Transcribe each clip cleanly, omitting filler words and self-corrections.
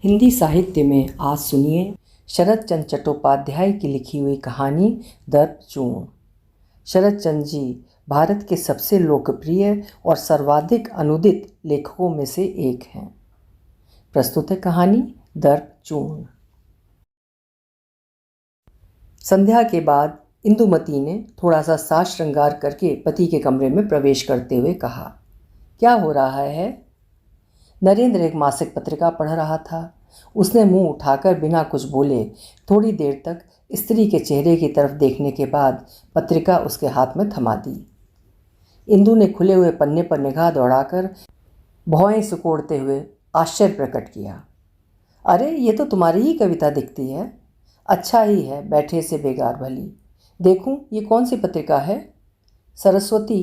हिंदी साहित्य में आज सुनिए शरत चंद्र चट्टोपाध्याय की लिखी हुई कहानी दर्पचूर्ण। शरत चंद्र जी भारत के सबसे लोकप्रिय और सर्वाधिक अनुदित लेखकों में से एक हैं। प्रस्तुत है कहानी दर्पचूर्ण। संध्या के बाद इंदुमती ने थोड़ा सा साज श्रृंगार करके पति के कमरे में प्रवेश करते हुए कहा, क्या हो रहा है? नरेंद्र एक मासिक पत्रिका पढ़ रहा था। उसने मुंह उठाकर बिना कुछ बोले थोड़ी देर तक स्त्री के चेहरे की तरफ देखने के बाद पत्रिका उसके हाथ में थमा दी। इंदु ने खुले हुए पन्ने पर निगाह दौड़ाकर भौएं सिकोड़ते हुए आश्चर्य प्रकट किया। अरे, ये तो तुम्हारी ही कविता दिखती है। अच्छा ही है, बैठे से बेगार भली। देखूं, ये कौन सी पत्रिका है? सरस्वती।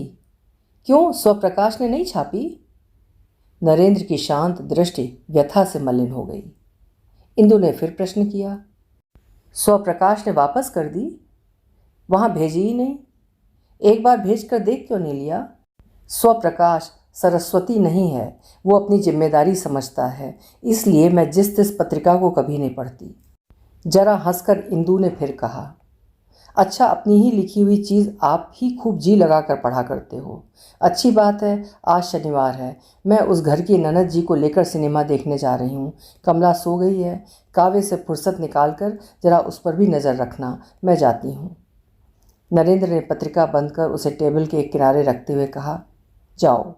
क्यों, स्वप्रकाश ने नहीं छापी? नरेंद्र की शांत दृष्टि व्यथा से मलिन हो गई। इंदु ने फिर प्रश्न किया, स्वप्रकाश ने वापस कर दी? वहां भेजी ही नहीं। एक बार भेजकर देख क्यों नहीं लिया? स्वप्रकाश सरस्वती नहीं है, वो अपनी जिम्मेदारी समझता है, इसलिए मैं जिस तिस पत्रिका को कभी नहीं पढ़ती। जरा हंसकर इंदु ने फिर कहा, अच्छा, अपनी ही लिखी हुई चीज़ आप ही खूब जी लगा कर पढ़ा करते हो। अच्छी बात है, आज शनिवार है, मैं उस घर की ननद जी को लेकर सिनेमा देखने जा रही हूँ। कमला सो गई है, काव्य से फुर्सत निकालकर जरा उस पर भी नज़र रखना, मैं जाती हूँ। नरेंद्र ने पत्रिका बंद कर उसे टेबल के एक किनारे रखते हुए कहा, जाओ।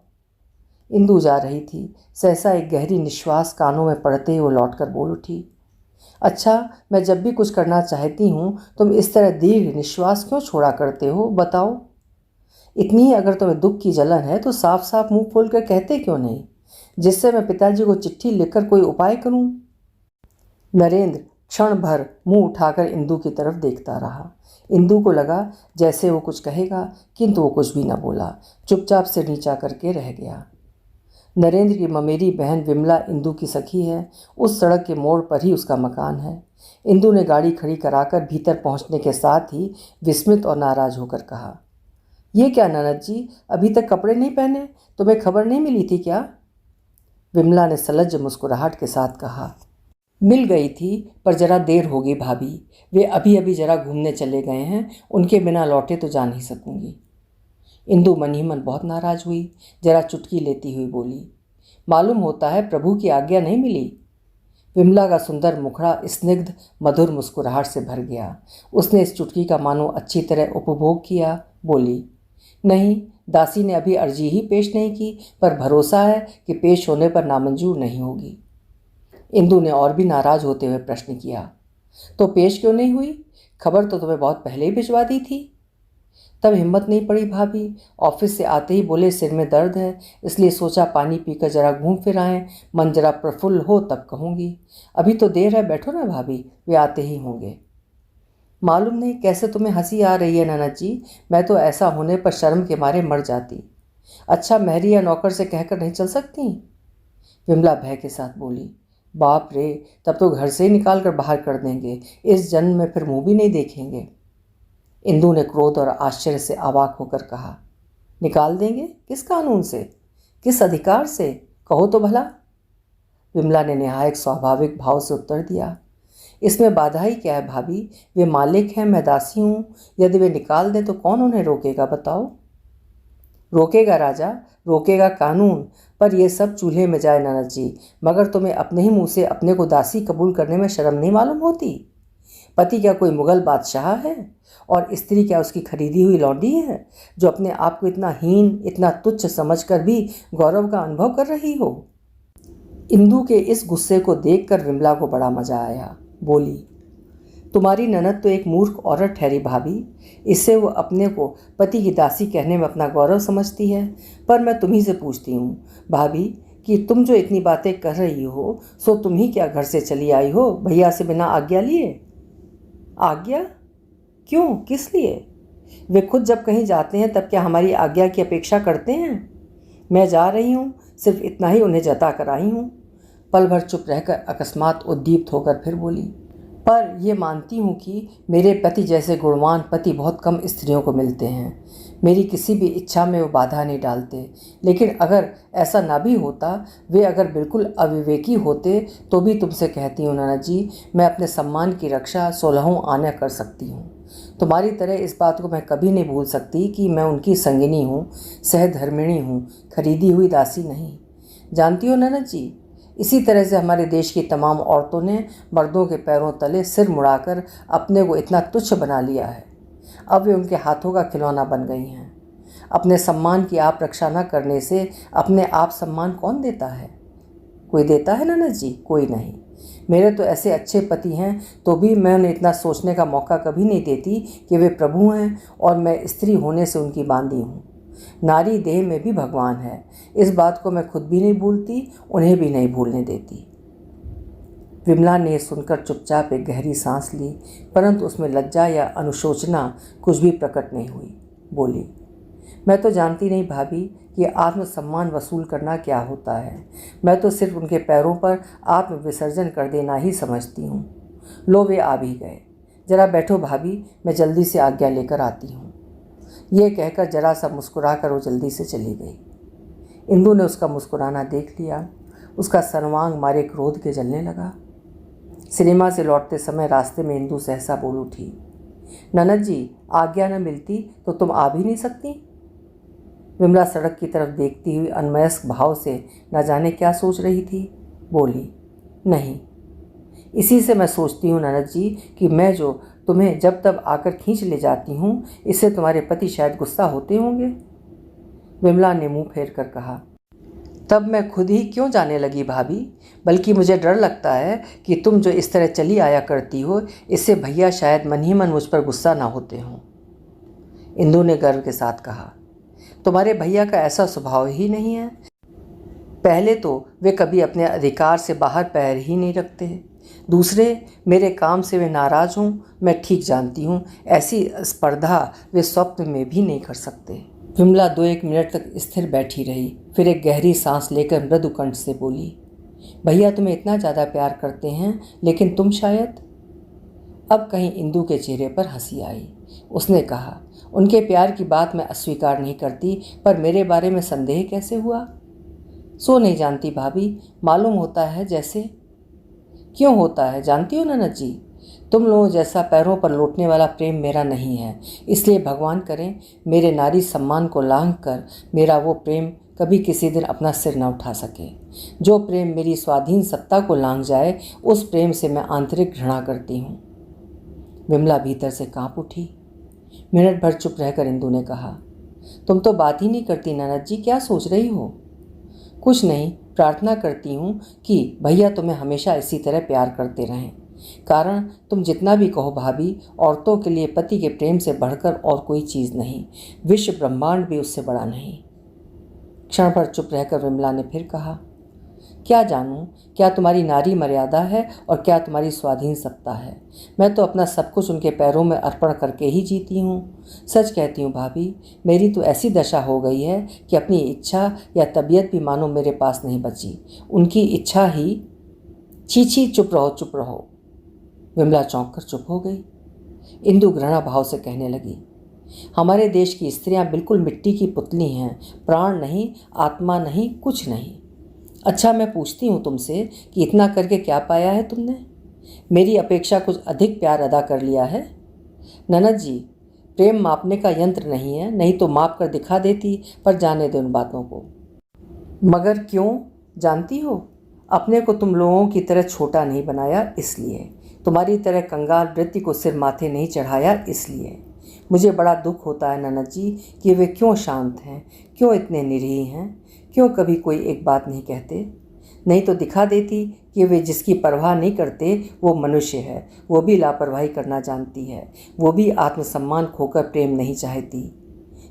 इंदु जा रही थी। सहसा एक गहरी निश्वास कानों में पड़ते ही वो लौटकर बोल उठी, अच्छा, मैं जब भी कुछ करना चाहती हूँ तुम इस तरह दीर्घ निश्वास क्यों छोड़ा करते हो, बताओ? इतनी ही अगर तुम्हें दुख की जलन है तो साफ साफ मुंह खोल कर कहते क्यों नहीं, जिससे मैं पिताजी को चिट्ठी लिखकर कोई उपाय करूं? नरेंद्र क्षण भर मुंह उठाकर इंदु की तरफ देखता रहा। इंदु को लगा जैसे वो कुछ कहेगा, किंतु वो कुछ भी न बोला, चुपचाप से नीचा करके रह गया। नरेंद्र की ममेरी बहन विमला इंदु की सखी है। उस सड़क के मोड़ पर ही उसका मकान है। इंदु ने गाड़ी खड़ी कराकर भीतर पहुंचने के साथ ही विस्मित और नाराज होकर कहा, ये क्या ननद जी, अभी तक कपड़े नहीं पहने? तुम्हें खबर नहीं मिली थी क्या? विमला ने सलज्ज मुस्कुराहट के साथ कहा, मिल गई थी, पर जरा देर होगी भाभी। वे अभी अभी जरा घूमने चले गए हैं, उनके बिना लौटे तो जा नहीं सकूंगी। इंदु मन ही मन बहुत नाराज हुई। जरा चुटकी लेती हुई बोली, मालूम होता है प्रभु की आज्ञा नहीं मिली। विमला का सुंदर मुखड़ा स्निग्ध मधुर मुस्कुराहट से भर गया। उसने इस चुटकी का मानो अच्छी तरह उपभोग किया। बोली, नहीं, दासी ने अभी अर्जी ही पेश नहीं की, पर भरोसा है कि पेश होने पर नामंजूर नहीं होगी। इंदु ने और भी नाराज होते हुए प्रश्न किया, तो पेश क्यों नहीं हुई? खबर तो तुम्हें बहुत पहले ही भिजवा दी थी। तब हिम्मत नहीं पड़ी भाभी। ऑफिस से आते ही बोले सिर में दर्द है, इसलिए सोचा पानी पीकर जरा घूम फिर आएं, मन जरा प्रफुल्ल हो तब कहूँगी। अभी तो देर है, बैठो ना भाभी, वे आते ही होंगे। मालूम नहीं कैसे तुम्हें हंसी आ रही है ननद जी, मैं तो ऐसा होने पर शर्म के मारे मर जाती। अच्छा, मेहरी या नौकर से कहकर नहीं चल सकती? विमला भय के साथ बोली, बाप रे, तब तो घर से ही निकाल कर बाहर कर देंगे, इस जन्म में फिर मुँह भी नहीं देखेंगे। इंदु ने क्रोध और आश्चर्य से अवाक होकर कहा, निकाल देंगे? किस कानून से, किस अधिकार से, कहो तो भला? विमला ने निहायक स्वाभाविक भाव से उत्तर दिया, इसमें बाधा ही क्या है भाभी? वे मालिक हैं, मैं दासी हूँ। यदि वे निकाल दें तो कौन उन्हें रोकेगा, बताओ? रोकेगा राजा, रोकेगा कानून, पर यह सब चूल्हे में जाए ननद जी। मगर तुम्हें अपने ही मुँह से अपने को दासी कबूल करने में शर्म नहीं मालूम होती? पति क्या कोई मुगल बादशाह है, और स्त्री क्या उसकी खरीदी हुई लौंडी है, जो अपने आप को इतना हीन, इतना तुच्छ समझकर भी गौरव का अनुभव कर रही हो? इंदु के इस गुस्से को देखकर विमला को बड़ा मजा आया। बोली, तुम्हारी ननद तो एक मूर्ख औरत ठहरी भाभी। इससे वो अपने को पति की दासी कहने में अपना गौरव समझती है। पर मैं तुम्ही से पूछती हूँ भाभी कि तुम जो इतनी बातें कर रही हो, सो तुम ही क्या घर से चली आई हो भैया से बिना आज्ञा लिए? आज्ञा? क्यों, किस लिए? वे खुद जब कहीं जाते हैं तब क्या हमारी आज्ञा की अपेक्षा करते हैं? मैं जा रही हूँ, सिर्फ इतना ही उन्हें जता कर आई हूँ। पल भर चुप रहकर अकस्मात उद्दीप्त होकर फिर बोली, पर ये मानती हूँ कि मेरे पति जैसे गुणवान पति बहुत कम स्त्रियों को मिलते हैं। मेरी किसी भी इच्छा में वो बाधा नहीं डालते। लेकिन अगर ऐसा ना भी होता, वे अगर बिल्कुल अविवेकी होते, तो भी तुमसे कहती हूँ ननद जी, मैं अपने सम्मान की रक्षा 16 आना कर सकती हूँ। तुम्हारी तरह इस बात को मैं कभी नहीं भूल सकती कि मैं उनकी संगिनी हूँ, सहधर्मिणी हूँ, खरीदी हुई दासी नहीं। जानती हो ननद जी, इसी तरह से हमारे देश की तमाम औरतों ने मर्दों के पैरों तले सिर मुड़ाकर अपने को इतना तुच्छ बना लिया है। अब वे उनके हाथों का खिलौना बन गई हैं। अपने सम्मान की आप रक्षा न करने से अपने आप सम्मान कौन देता है? कोई देता है ननद जी? कोई नहीं। मेरे तो ऐसे अच्छे पति हैं, तो भी मैं उन्हें इतना सोचने का मौका कभी नहीं देती कि वे प्रभु हैं और मैं स्त्री होने से उनकी बांदी हूँ। नारी देह में भी भगवान है। इस बात को मैं खुद भी नहीं भूलती, उन्हें भी नहीं भूलने देती। विमला ने सुनकर चुपचाप एक गहरी सांस ली, परंतु उसमें लज्जा या अनुशोचना कुछ भी प्रकट नहीं हुई। बोली, मैं तो जानती नहीं भाभी कि आत्मसम्मान वसूल करना क्या होता है। मैं तो सिर्फ उनके पैरों पर आत्मविसर्जन कर देना ही समझती हूँ। लो, वे आ भी गए। जरा बैठो भाभी, मैं जल्दी से आज्ञा लेकर आती हूँ। ये कहकर जरा सा मुस्कुरा कर वो जल्दी से चली गई। इंदु ने उसका मुस्कुराना देख लिया। उसका सर्वांग मारे क्रोध के जलने लगा। सिनेमा से लौटते समय रास्ते में इंदु सहसा बोल उठी, ननद जी, आज्ञा न मिलती तो तुम आ भी नहीं सकती। विमला सड़क की तरफ देखती हुई अन्मयस्क भाव से न जाने क्या सोच रही थी। बोली, नहीं, इसी से मैं सोचती हूँ ननद जी कि मैं जो तुम्हें जब तब आकर खींच ले जाती हूँ, इससे तुम्हारे पति शायद गुस्सा होते होंगे। विमला ने मुंह फेर कर कहा, तब मैं खुद ही क्यों जाने लगी भाभी, बल्कि मुझे डर लगता है कि तुम जो इस तरह चली आया करती हो, इससे भैया शायद मन ही मन मुझ पर गुस्सा ना होते हों। इंदु ने गर्व के साथ कहा, तुम्हारे भैया का ऐसा स्वभाव ही नहीं है। पहले तो वे कभी अपने अधिकार से बाहर पैर ही नहीं रखते। दूसरे, मेरे काम से वे नाराज हों, मैं ठीक जानती हूँ। ऐसी स्पर्धा वे स्वप्न में भी नहीं कर सकते। विमला 2-1 मिनट तक स्थिर बैठी रही, फिर एक गहरी सांस लेकर मृदु कंठ से बोली, भैया तुम्हें इतना ज़्यादा प्यार करते हैं, लेकिन तुम शायद। अब कहीं इंदु के चेहरे पर हंसी आई। उसने कहा, उनके प्यार की बात मैं अस्वीकार नहीं करती, पर मेरे बारे में संदेह कैसे हुआ? सो नहीं जानती भाभी, मालूम होता है जैसे। क्यों होता है जानती हो ननद जी? तुम लोगों जैसा पैरों पर लौटने वाला प्रेम मेरा नहीं है। इसलिए भगवान करें मेरे नारी सम्मान को लांघ कर मेरा वो प्रेम कभी किसी दिन अपना सिर न उठा सके। जो प्रेम मेरी स्वाधीन सत्ता को लांघ जाए, उस प्रेम से मैं आंतरिक घृणा करती हूँ। विमला भीतर से कांप उठी। मिनट भर चुप रहकर इंदु ने कहा, तुम तो बात ही नहीं करती ननद जी, क्या सोच रही हो? कुछ नहीं, प्रार्थना करती हूँ कि भैया तुम्हें हमेशा इसी तरह प्यार करते रहें। कारण तुम जितना भी कहो भाभी, औरतों के लिए पति के प्रेम से बढ़कर और कोई चीज़ नहीं। विश्व ब्रह्मांड भी उससे बड़ा नहीं। क्षण भर चुप रहकर विमला ने फिर कहा, क्या जानूं, क्या तुम्हारी नारी मर्यादा है और क्या तुम्हारी स्वाधीन सत्ता है। मैं तो अपना सब कुछ उनके पैरों में अर्पण करके ही जीती हूँ। सच कहती हूँ भाभी, मेरी तो ऐसी दशा हो गई है कि अपनी इच्छा या तबीयत भी मानो मेरे पास नहीं बची। उनकी इच्छा ही। छी, चुप रहो चुप रहो। विमला चौंक कर चुप हो गई। इंदु घृणा भाव से कहने लगी, हमारे देश की स्त्रियां बिल्कुल मिट्टी की पुतली हैं, प्राण नहीं, आत्मा नहीं, कुछ नहीं। अच्छा, मैं पूछती हूँ तुमसे कि इतना करके क्या पाया है तुमने? मेरी अपेक्षा कुछ अधिक प्यार अदा कर लिया है? ननद जी, प्रेम मापने का यंत्र नहीं है, नहीं तो माप कर दिखा देती, पर जाने दो उन बातों को। मगर क्यों जानती हो? अपने को तुम लोगों की तरह छोटा नहीं बनाया इसलिए। तुम्हारी तरह कंगाल वृत्ति को सिर माथे नहीं चढ़ाया इसलिए। मुझे बड़ा दुख होता है ननद जी कि वे क्यों शांत हैं, क्यों इतने निरीह हैं, क्यों कभी कोई एक बात नहीं कहते। नहीं तो दिखा देती कि वे जिसकी परवाह नहीं करते वो मनुष्य है, वो भी लापरवाही करना जानती है, वो भी आत्मसम्मान खोकर प्रेम नहीं चाहती।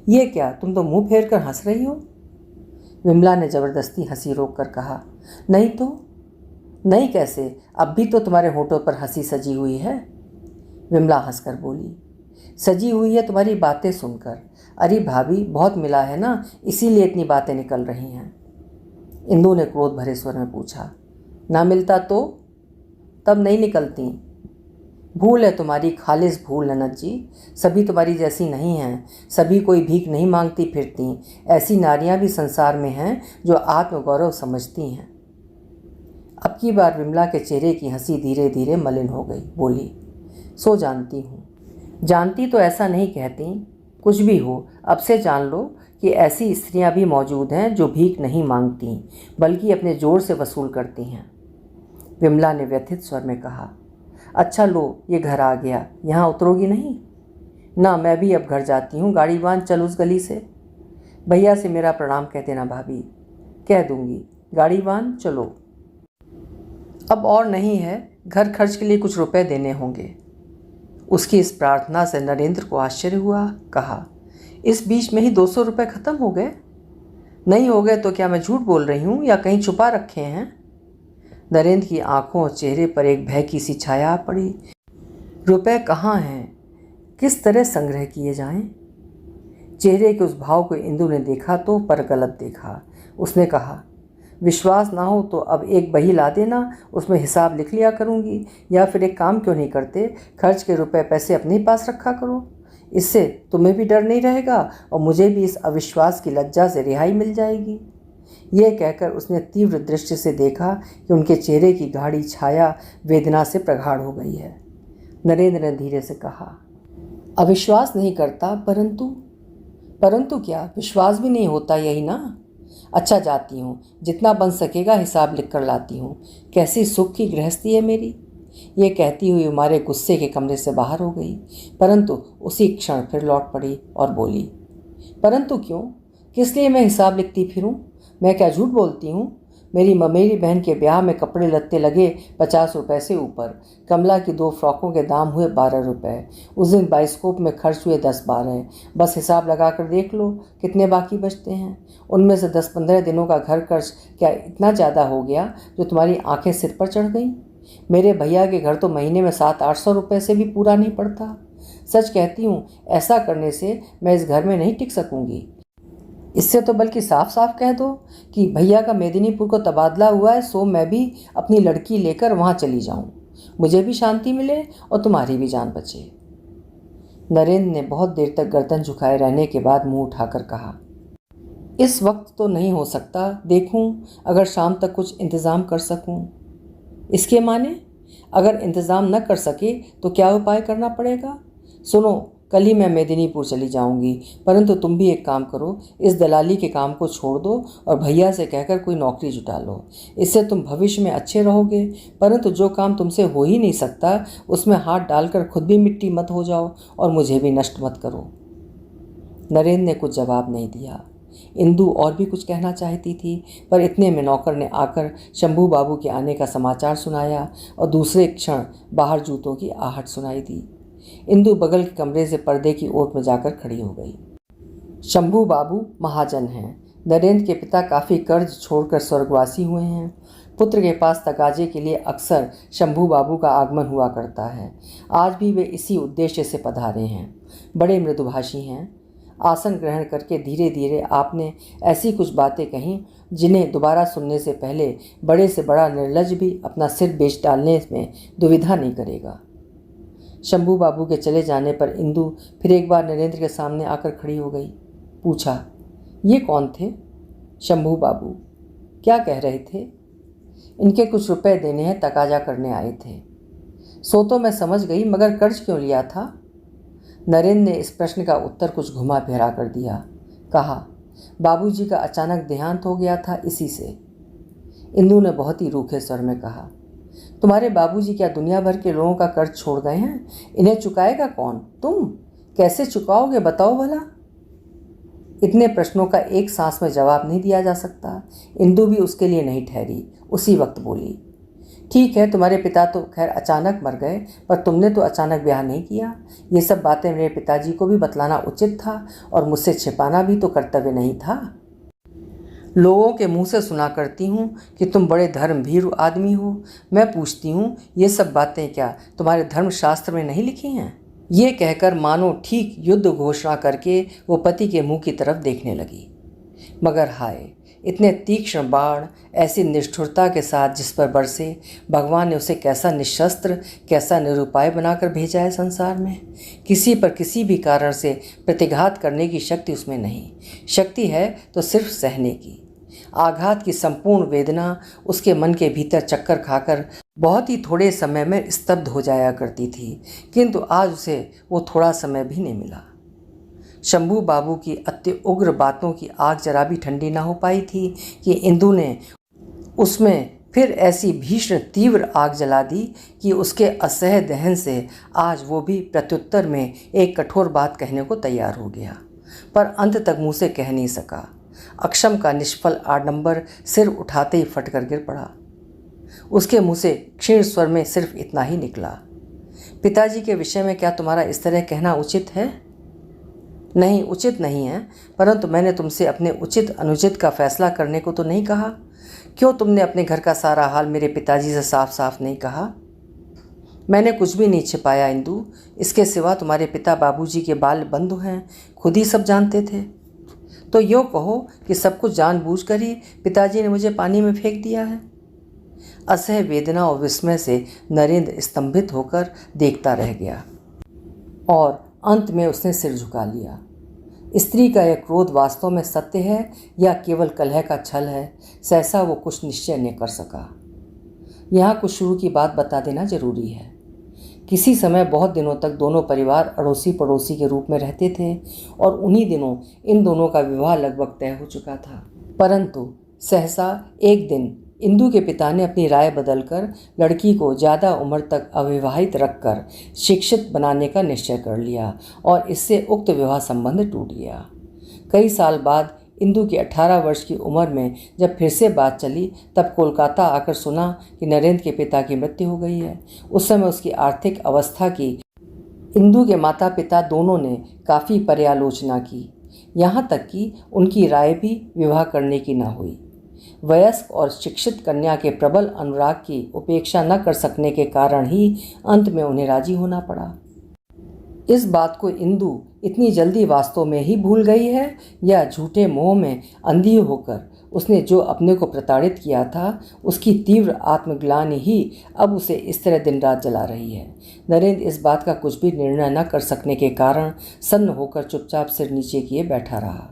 ये क्या, तुम तो मुंह फेर कर हंस रही हो? विमला ने ज़बरदस्ती हंसी रोक कर कहा, नहीं तो। नहीं कैसे, अब भी तो तुम्हारे होठों पर हंसी सजी हुई है। विमला हंसकर बोली, सजी हुई है तुम्हारी बातें सुनकर। अरे भाभी, बहुत मिला है ना, इसीलिए इतनी बातें निकल रही हैं। इंदु ने क्रोध भरे स्वर में पूछा, ना मिलता तो? तब नहीं निकलती। भूल है तुम्हारी, खालिस भूल ननद जी। सभी तुम्हारी जैसी नहीं हैं, सभी कोई भीख नहीं मांगती फिरती। ऐसी नारियां भी संसार में हैं जो आत्मगौरव समझती हैं। अब की बार विमला के चेहरे की हंसी धीरे धीरे मलिन हो गई। बोली, सो जानती हूँ। जानती तो ऐसा नहीं कहती, कुछ भी हो अब से जान लो कि ऐसी स्त्रियां भी मौजूद हैं जो भीख नहीं मांगती बल्कि अपने जोर से वसूल करती हैं। विमला ने व्यथित स्वर में कहा, अच्छा लो, ये घर आ गया, यहाँ उतरोगी नहीं? ना, मैं भी अब घर जाती हूँ। गाड़ी बांध, चल उस गली से। भैया से मेरा प्रणाम कह देना भाभी। कह दूंगी, गाड़ी बांध, चलो। अब और नहीं है, घर खर्च के लिए कुछ रुपए देने होंगे। उसकी इस प्रार्थना से नरेंद्र को आश्चर्य हुआ। कहा, इस बीच में ही 200 रुपये खत्म हो गए? नहीं हो गए तो क्या मैं झूठ बोल रही हूँ या कहीं छुपा रखे हैं? नरेंद्र की आंखों और चेहरे पर एक भय की सी छाया पड़ी। रुपए कहाँ हैं? किस तरह संग्रह किए जाएं? चेहरे के उस भाव को इंदु ने देखा तो पर गलत देखा। उसने कहा, विश्वास ना हो तो अब एक बही ला देना, उसमें हिसाब लिख लिया करूँगी। या फिर एक काम क्यों नहीं करते, खर्च के रुपए पैसे अपने ही पास रखा करो। इससे तुम्हें भी डर नहीं रहेगा और मुझे भी इस अविश्वास की लज्जा से रिहाई मिल जाएगी। यह कहकर उसने तीव्र दृष्टि से देखा कि उनके चेहरे की गाढ़ी छाया वेदना से प्रगाढ़ हो गई है। नरेंद्र ने धीरे से कहा, अविश्वास नहीं करता, परंतु क्या विश्वास भी नहीं होता, यही ना? अच्छा, जाती हूँ, जितना बन सकेगा हिसाब लिख कर लाती हूँ। कैसी सुख की गृहस्थी है मेरी। ये कहती हुई हमारे गुस्से के कमरे से बाहर हो गई, परंतु उसी क्षण फिर लौट पड़ी और बोली, परंतु क्यों? किस लिए मैं हिसाब लिखती फिरूं? मैं क्या झूठ बोलती हूँ? मेरी ममेरी बहन के ब्याह में कपड़े लत्ते लगे 50 रुपये से ऊपर। कमला की 2 फ्रॉकों के दाम हुए 12 रुपये। उस दिन बाइस्कोप में खर्च हुए 10-12। बस हिसाब लगा कर देख लो कितने बाकी बचते हैं। उनमें से 10-15 दिनों का घर खर्च क्या इतना ज़्यादा हो गया जो तुम्हारी आंखें सिर पर चढ़ गईं? मेरे भैया के घर तो महीने में 700-800 रुपये से भी पूरा नहीं पड़ता। सच कहती हूँ, ऐसा करने से मैं इस घर में नहीं टिक सकूँगी। इससे तो बल्कि साफ साफ कह दो कि भैया का मेदिनीपुर को तबादला हुआ है, सो मैं भी अपनी लड़की लेकर वहाँ चली जाऊँ। मुझे भी शांति मिले और तुम्हारी भी जान बचे। नरेंद्र ने बहुत देर तक गर्दन झुकाए रहने के बाद मुंह उठाकर कहा, इस वक्त तो नहीं हो सकता, देखूं अगर शाम तक कुछ इंतज़ाम कर सकूं। इसके माने अगर इंतज़ाम न कर सके तो क्या उपाय करना पड़ेगा? सुनो, कल ही मैं मेदिनीपुर चली जाऊंगी, परंतु तुम भी एक काम करो, इस दलाली के काम को छोड़ दो और भैया से कहकर कोई नौकरी जुटा लो। इससे तुम भविष्य में अच्छे रहोगे, परंतु जो काम तुमसे हो ही नहीं सकता उसमें हाथ डालकर खुद भी मिट्टी मत हो जाओ और मुझे भी नष्ट मत करो। नरेंद्र ने कुछ जवाब नहीं दिया। इंदु और भी कुछ कहना चाहती थी, पर इतने में नौकर ने आकर शंभू बाबू के आने का समाचार सुनाया और दूसरे क्षण बाहर जूतों की आहट सुनाई दी। इंदु बगल के कमरे से पर्दे की ओर में जाकर खड़ी हो गई। शंभू बाबू महाजन हैं। नरेंद्र के पिता काफ़ी कर्ज छोड़कर स्वर्गवासी हुए हैं। पुत्र के पास तगाजे के लिए अक्सर शंभू बाबू का आगमन हुआ करता है। आज भी वे इसी उद्देश्य से पधारे हैं। बड़े मृदुभाषी हैं। आसन ग्रहण करके धीरे धीरे आपने ऐसी कुछ बातें कहीं जिन्हें दोबारा सुनने से पहले बड़े से बड़ा निर्लज भी अपना सिर बेच डालने में दुविधा नहीं करेगा। शंभू बाबू के चले जाने पर इंदु फिर एक बार नरेंद्र के सामने आकर खड़ी हो गई। पूछा, ये कौन थे? शंभू बाबू। क्या कह रहे थे? इनके कुछ रुपए देने हैं, तकाजा करने आए थे। सो तो मैं समझ गई, मगर कर्ज क्यों लिया था? नरेंद्र ने इस प्रश्न का उत्तर कुछ घुमा फिरा कर दिया। कहा, बाबूजी का अचानक देहांत हो गया था, इसी से। इंदु ने बहुत ही रूखे स्वर में कहा, तुम्हारे बाबूजी क्या दुनिया भर के लोगों का कर्ज छोड़ गए हैं? इन्हें चुकाएगा कौन? तुम। कैसे चुकाओगे बताओ भला? इतने प्रश्नों का एक सांस में जवाब नहीं दिया जा सकता। इंदु भी उसके लिए नहीं ठहरी। उसी वक्त बोली, ठीक है, तुम्हारे पिता तो खैर अचानक मर गए, पर तुमने तो अचानक ब्याह नहीं किया। ये सब बातें मेरे पिताजी को भी बतलाना उचित था और मुझसे छिपाना भी तो कर्तव्य नहीं था। लोगों के मुंह से सुना करती हूँ कि तुम बड़े धर्मभीरु आदमी हो। मैं पूछती हूँ, ये सब बातें क्या तुम्हारे धर्मशास्त्र में नहीं लिखी हैं? ये कहकर मानो ठीक युद्ध घोषणा करके वो पति के मुंह की तरफ देखने लगी। मगर हाय, इतने तीक्ष्ण बाण ऐसी निष्ठुरता के साथ जिस पर बरसे, भगवान ने उसे कैसा निशस्त्र, कैसा निरुपाय बनाकर भेजा है संसार में। किसी पर किसी भी कारण से प्रतिघात करने की शक्ति उसमें नहीं। शक्ति है तो सिर्फ सहने की। आघात की संपूर्ण वेदना उसके मन के भीतर चक्कर खाकर बहुत ही थोड़े समय में स्तब्ध हो जाया करती थी, किंतु आज उसे वो थोड़ा समय भी नहीं मिला। शंभू बाबू की अति उग्र बातों की आग जरा भी ठंडी ना हो पाई थी कि इंदु ने उसमें फिर ऐसी भीषण तीव्र आग जला दी कि उसके असह्य दहन से आज वो भी प्रत्युत्तर में एक कठोर बात कहने को तैयार हो गया, पर अंत तक मुँह से कह नहीं सका। अक्षम का निष्फल आडंबर सिर उठाते ही फटकर गिर पड़ा। उसके मुँह से क्षीण स्वर में सिर्फ इतना ही निकला, पिताजी के विषय में क्या तुम्हारा इस तरह कहना उचित है? नहीं, उचित नहीं है, परंतु मैंने तुमसे अपने उचित अनुचित का फैसला करने को तो नहीं कहा। क्यों तुमने अपने घर का सारा हाल मेरे पिताजी से साफ साफ नहीं कहा? मैंने कुछ भी नहीं छिपाया इंदु, इसके सिवा तुम्हारे पिता बाबूजी के बाल बंधु हैं, खुद ही सब जानते थे। तो यूँ कहो कि सब कुछ जानबूझकर ही पिताजी ने मुझे पानी में फेंक दिया है। असह्य वेदना और विस्मय से नरेंद्र स्तंभित होकर देखता रह गया और अंत में उसने सिर झुका लिया। स्त्री का यह क्रोध वास्तव में सत्य है या केवल कलह का छल है, सहसा वो कुछ निश्चय नहीं कर सका। यहाँ कुछ शुरू की बात बता देना जरूरी है। किसी समय बहुत दिनों तक दोनों परिवार अड़ोसी पड़ोसी के रूप में रहते थे और उन्हीं दिनों इन दोनों का विवाह लगभग तय हो चुका था। परंतु सहसा एक दिन इंदु के पिता ने अपनी राय बदलकर लड़की को ज़्यादा उम्र तक अविवाहित रखकर शिक्षित बनाने का निश्चय कर लिया और इससे उक्त विवाह संबंध टूट गया। कई साल बाद इंदु की 18 वर्ष की उम्र में जब फिर से बात चली, तब कोलकाता आकर सुना कि नरेंद्र के पिता की मृत्यु हो गई है। उस समय उसकी आर्थिक अवस्था की इंदु के माता पिता दोनों ने काफ़ी पर्यालोचना की, यहाँ तक कि उनकी राय भी विवाह करने की न हुई। वयस्क और शिक्षित कन्या के प्रबल अनुराग की उपेक्षा न कर सकने के कारण ही अंत में उन्हें राजी होना पड़ा। इस बात को इंदु इतनी जल्दी वास्तव में ही भूल गई है या झूठे मोह में अंधी होकर उसने जो अपने को प्रताड़ित किया था, उसकी तीव्र आत्मग्लानि ही अब उसे इस तरह दिन रात जला रही है। नरेंद्र इस बात का कुछ भी निर्णय न कर सकने के कारण सन्न होकर चुपचाप सिर नीचे किए बैठा रहा।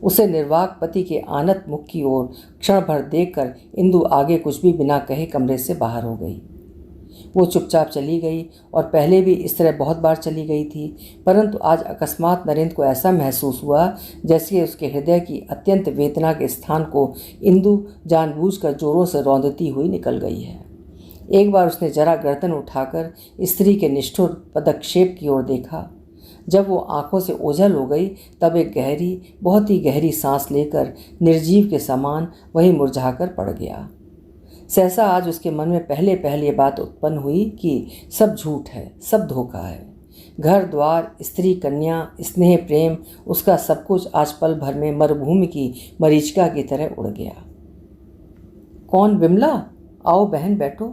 उसे निर्वाक पति के आनत मुख की ओर क्षण भर देखकर इंदु आगे कुछ भी बिना कहे कमरे से बाहर हो गई। वो चुपचाप चली गई और पहले भी इस तरह बहुत बार चली गई थी, परंतु आज अकस्मात नरेंद्र को ऐसा महसूस हुआ जैसे उसके हृदय की अत्यंत वेदना के स्थान को इंदु जानबूझकर जोरों से रौंदती हुई निकल गई है। एक बार उसने जरा गर्दन उठाकर स्त्री के निष्ठुर पदक्षेप की ओर देखा। जब वो आंखों से ओझल हो गई, तब एक गहरी, बहुत ही गहरी सांस लेकर निर्जीव के समान वहीं मुरझाकर पड़ गया। सहसा आज उसके मन में पहले ये बात उत्पन्न हुई कि सब झूठ है, सब धोखा है। घर द्वार, स्त्री कन्या, स्नेह प्रेम, उसका सब कुछ आज पल भर में मरुभूमि की मरीचिका की तरह उड़ गया। कौन? विमला? आओ बहन बैठो,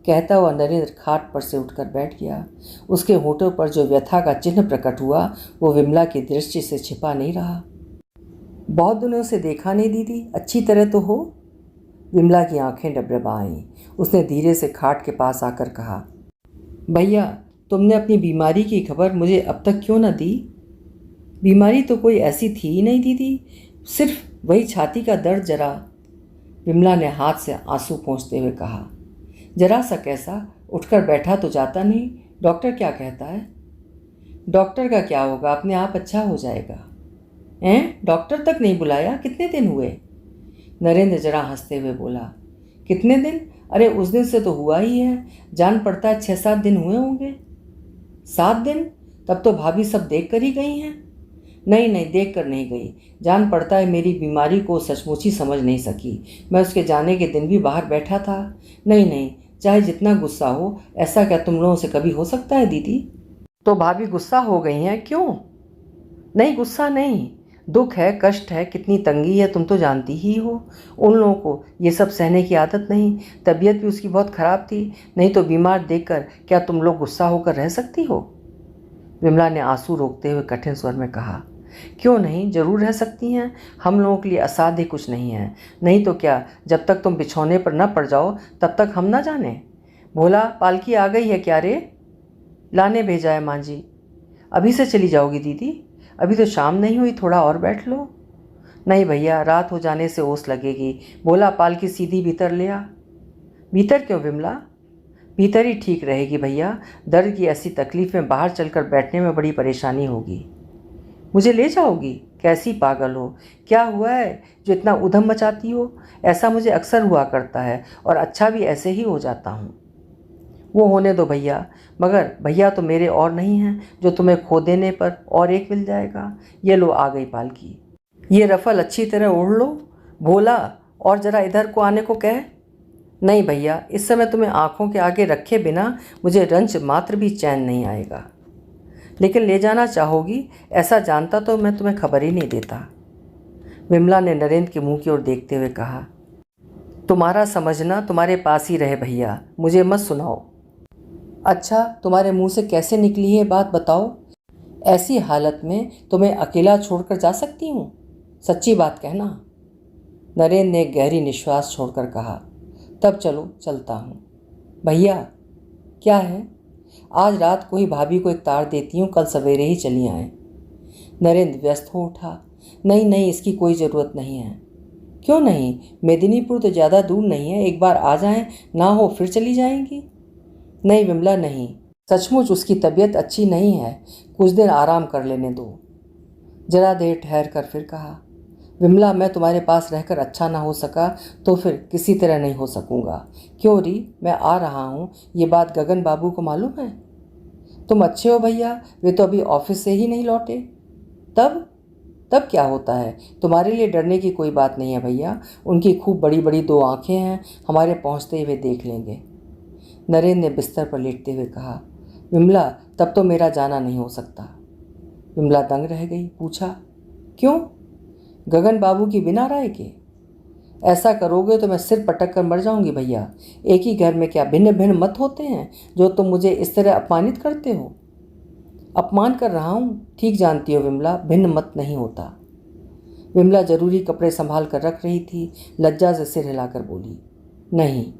कहता हुआ नरेंद्र खाट पर से उठकर बैठ गया। उसके होठों पर जो व्यथा का चिन्ह प्रकट हुआ वो विमला की दृष्टि से छिपा नहीं रहा। बहुत दिनों से देखा नहीं दीदी, अच्छी तरह तो हो? विमला की आंखें डबडबा आईं। उसने धीरे से खाट के पास आकर कहा, भैया तुमने अपनी बीमारी की खबर मुझे अब तक क्यों न दी? बीमारी तो कोई ऐसी थी ही नहीं दीदी, सिर्फ वही छाती का दर्द जरा। विमला ने हाथ से आंसू पोंछते हुए कहा, जरा सा कैसा, उठकर बैठा तो जाता नहीं? डॉक्टर क्या कहता है? डॉक्टर का क्या होगा, अपने आप अच्छा हो जाएगा। डॉक्टर तक नहीं बुलाया? कितने दिन हुए? नरेंद्र जरा हंसते हुए बोला, कितने दिन? अरे उस दिन से तो हुआ ही है, जान पड़ता है 6-7 दिन हुए होंगे। 7 दिन? तब तो भाभी सब देख कर ही गई हैं। नहीं नहीं, देख कर नहीं गई, जान पड़ता है मेरी बीमारी को सचमुच ही समझ नहीं सकी। मैं उसके जाने के दिन भी बाहर बैठा था। नहीं नहीं, चाहे जितना गुस्सा हो, ऐसा क्या तुम लोगों से कभी हो सकता है दीदी? तो भाभी गुस्सा हो गई हैं? क्यों? नहीं, गुस्सा नहीं, दुख है, कष्ट है, कितनी तंगी है तुम तो जानती ही हो। उन लोगों को ये सब सहने की आदत नहीं। तबीयत भी उसकी बहुत ख़राब थी, नहीं तो बीमार देखकर क्या तुम लोग गुस्सा होकर रह सकती हो? विमला ने आंसू रोकते हुए कठिन स्वर में कहा, क्यों नहीं, जरूर रह सकती हैं। हम लोगों के लिए असाध्य कुछ नहीं है। नहीं तो क्या, जब तक तुम बिछौने पर न पड़ जाओ तब तक हम ना जाने। भोला, पालकी आ गई है क्या रे? लाने भेजा है माँ जी। अभी से चली जाओगी दीदी? अभी तो शाम नहीं हुई, थोड़ा और बैठ लो। नहीं भैया, रात हो जाने से ओस लगेगी। भोला, पालकी सीधी भीतर ले आ। भीतर क्यों विमला? भीतर ही ठीक रहेगी भैया। दर्द की ऐसी तकलीफ में बाहर चलकर बैठने में बड़ी परेशानी होगी। मुझे ले जाओगी? कैसी पागल हो, क्या हुआ है जो इतना उधम मचाती हो? ऐसा मुझे अक्सर हुआ करता है और अच्छा भी ऐसे ही हो जाता हूँ। वो होने दो भैया, मगर भैया तो मेरे और नहीं हैं जो तुम्हें खो देने पर और एक मिल जाएगा। ये लो आ गई पालकी। ये रफल अच्छी तरह ओढ़ लो। भोला, और ज़रा इधर को आने को कह। नहीं भैया, इस समय तुम्हें आंखों के आगे रखे बिना मुझे रंच मात्र भी चैन नहीं आएगा। लेकिन ले जाना चाहोगी, ऐसा जानता तो मैं तुम्हें खबर ही नहीं देता। विमला ने नरेंद्र के मुंह की ओर देखते हुए कहा, तुम्हारा समझना तुम्हारे पास ही रहे भैया, मुझे मत सुनाओ। अच्छा, तुम्हारे मुंह से कैसे निकली है बात बताओ। ऐसी हालत में तुम्हें अकेला छोड़कर जा सकती हूँ? सच्ची बात कहना। नरेंद्र ने गहरी निश्वास छोड़कर कहा, तब चलो चलता हूँ। भैया, क्या है? आज रात को ही भाभी को एक तार देती हूँ, कल सवेरे ही चली आएँ। नरेंद्र व्यस्त हो उठा। नहीं नहीं, इसकी कोई ज़रूरत नहीं है। क्यों नहीं? मेदिनीपुर तो ज़्यादा दूर नहीं है, एक बार आ जाएं, ना हो फिर चली जाएंगी। नहीं विमला, नहीं, सचमुच उसकी तबीयत अच्छी नहीं है, कुछ देर आराम कर लेने दो। जरा देर ठहर कर फिर कहा, विमला, मैं तुम्हारे पास रहकर अच्छा ना हो सका तो फिर किसी तरह नहीं हो सकूंगा। क्यों री, मैं आ रहा हूँ, ये बात गगन बाबू को मालूम है? तुम अच्छे हो भैया, वे तो अभी ऑफिस से ही नहीं लौटे। तब तब क्या होता है? तुम्हारे लिए डरने की कोई बात नहीं है भैया। उनकी खूब बड़ी बड़ी दो आंखें हैं, हमारे पहुँचते ही वे देख लेंगे। नरेंद्र ने बिस्तर पर लेटते हुए कहा, विमला, तब तो मेरा जाना नहीं हो सकता। विमला दंग रह गई। पूछा, क्यों? गगन बाबू की बिना राय के? ऐसा करोगे तो मैं सिर पटक कर मर जाऊंगी भैया। एक ही घर में क्या भिन्न भिन्न मत होते हैं जो तुम मुझे इस तरह अपमानित करते हो? अपमान कर रहा हूँ, ठीक जानती हो विमला, भिन्न मत नहीं होता। विमला जरूरी कपड़े संभाल कर रख रही थी, लज्जा से सिर हिलाकर बोली, नहीं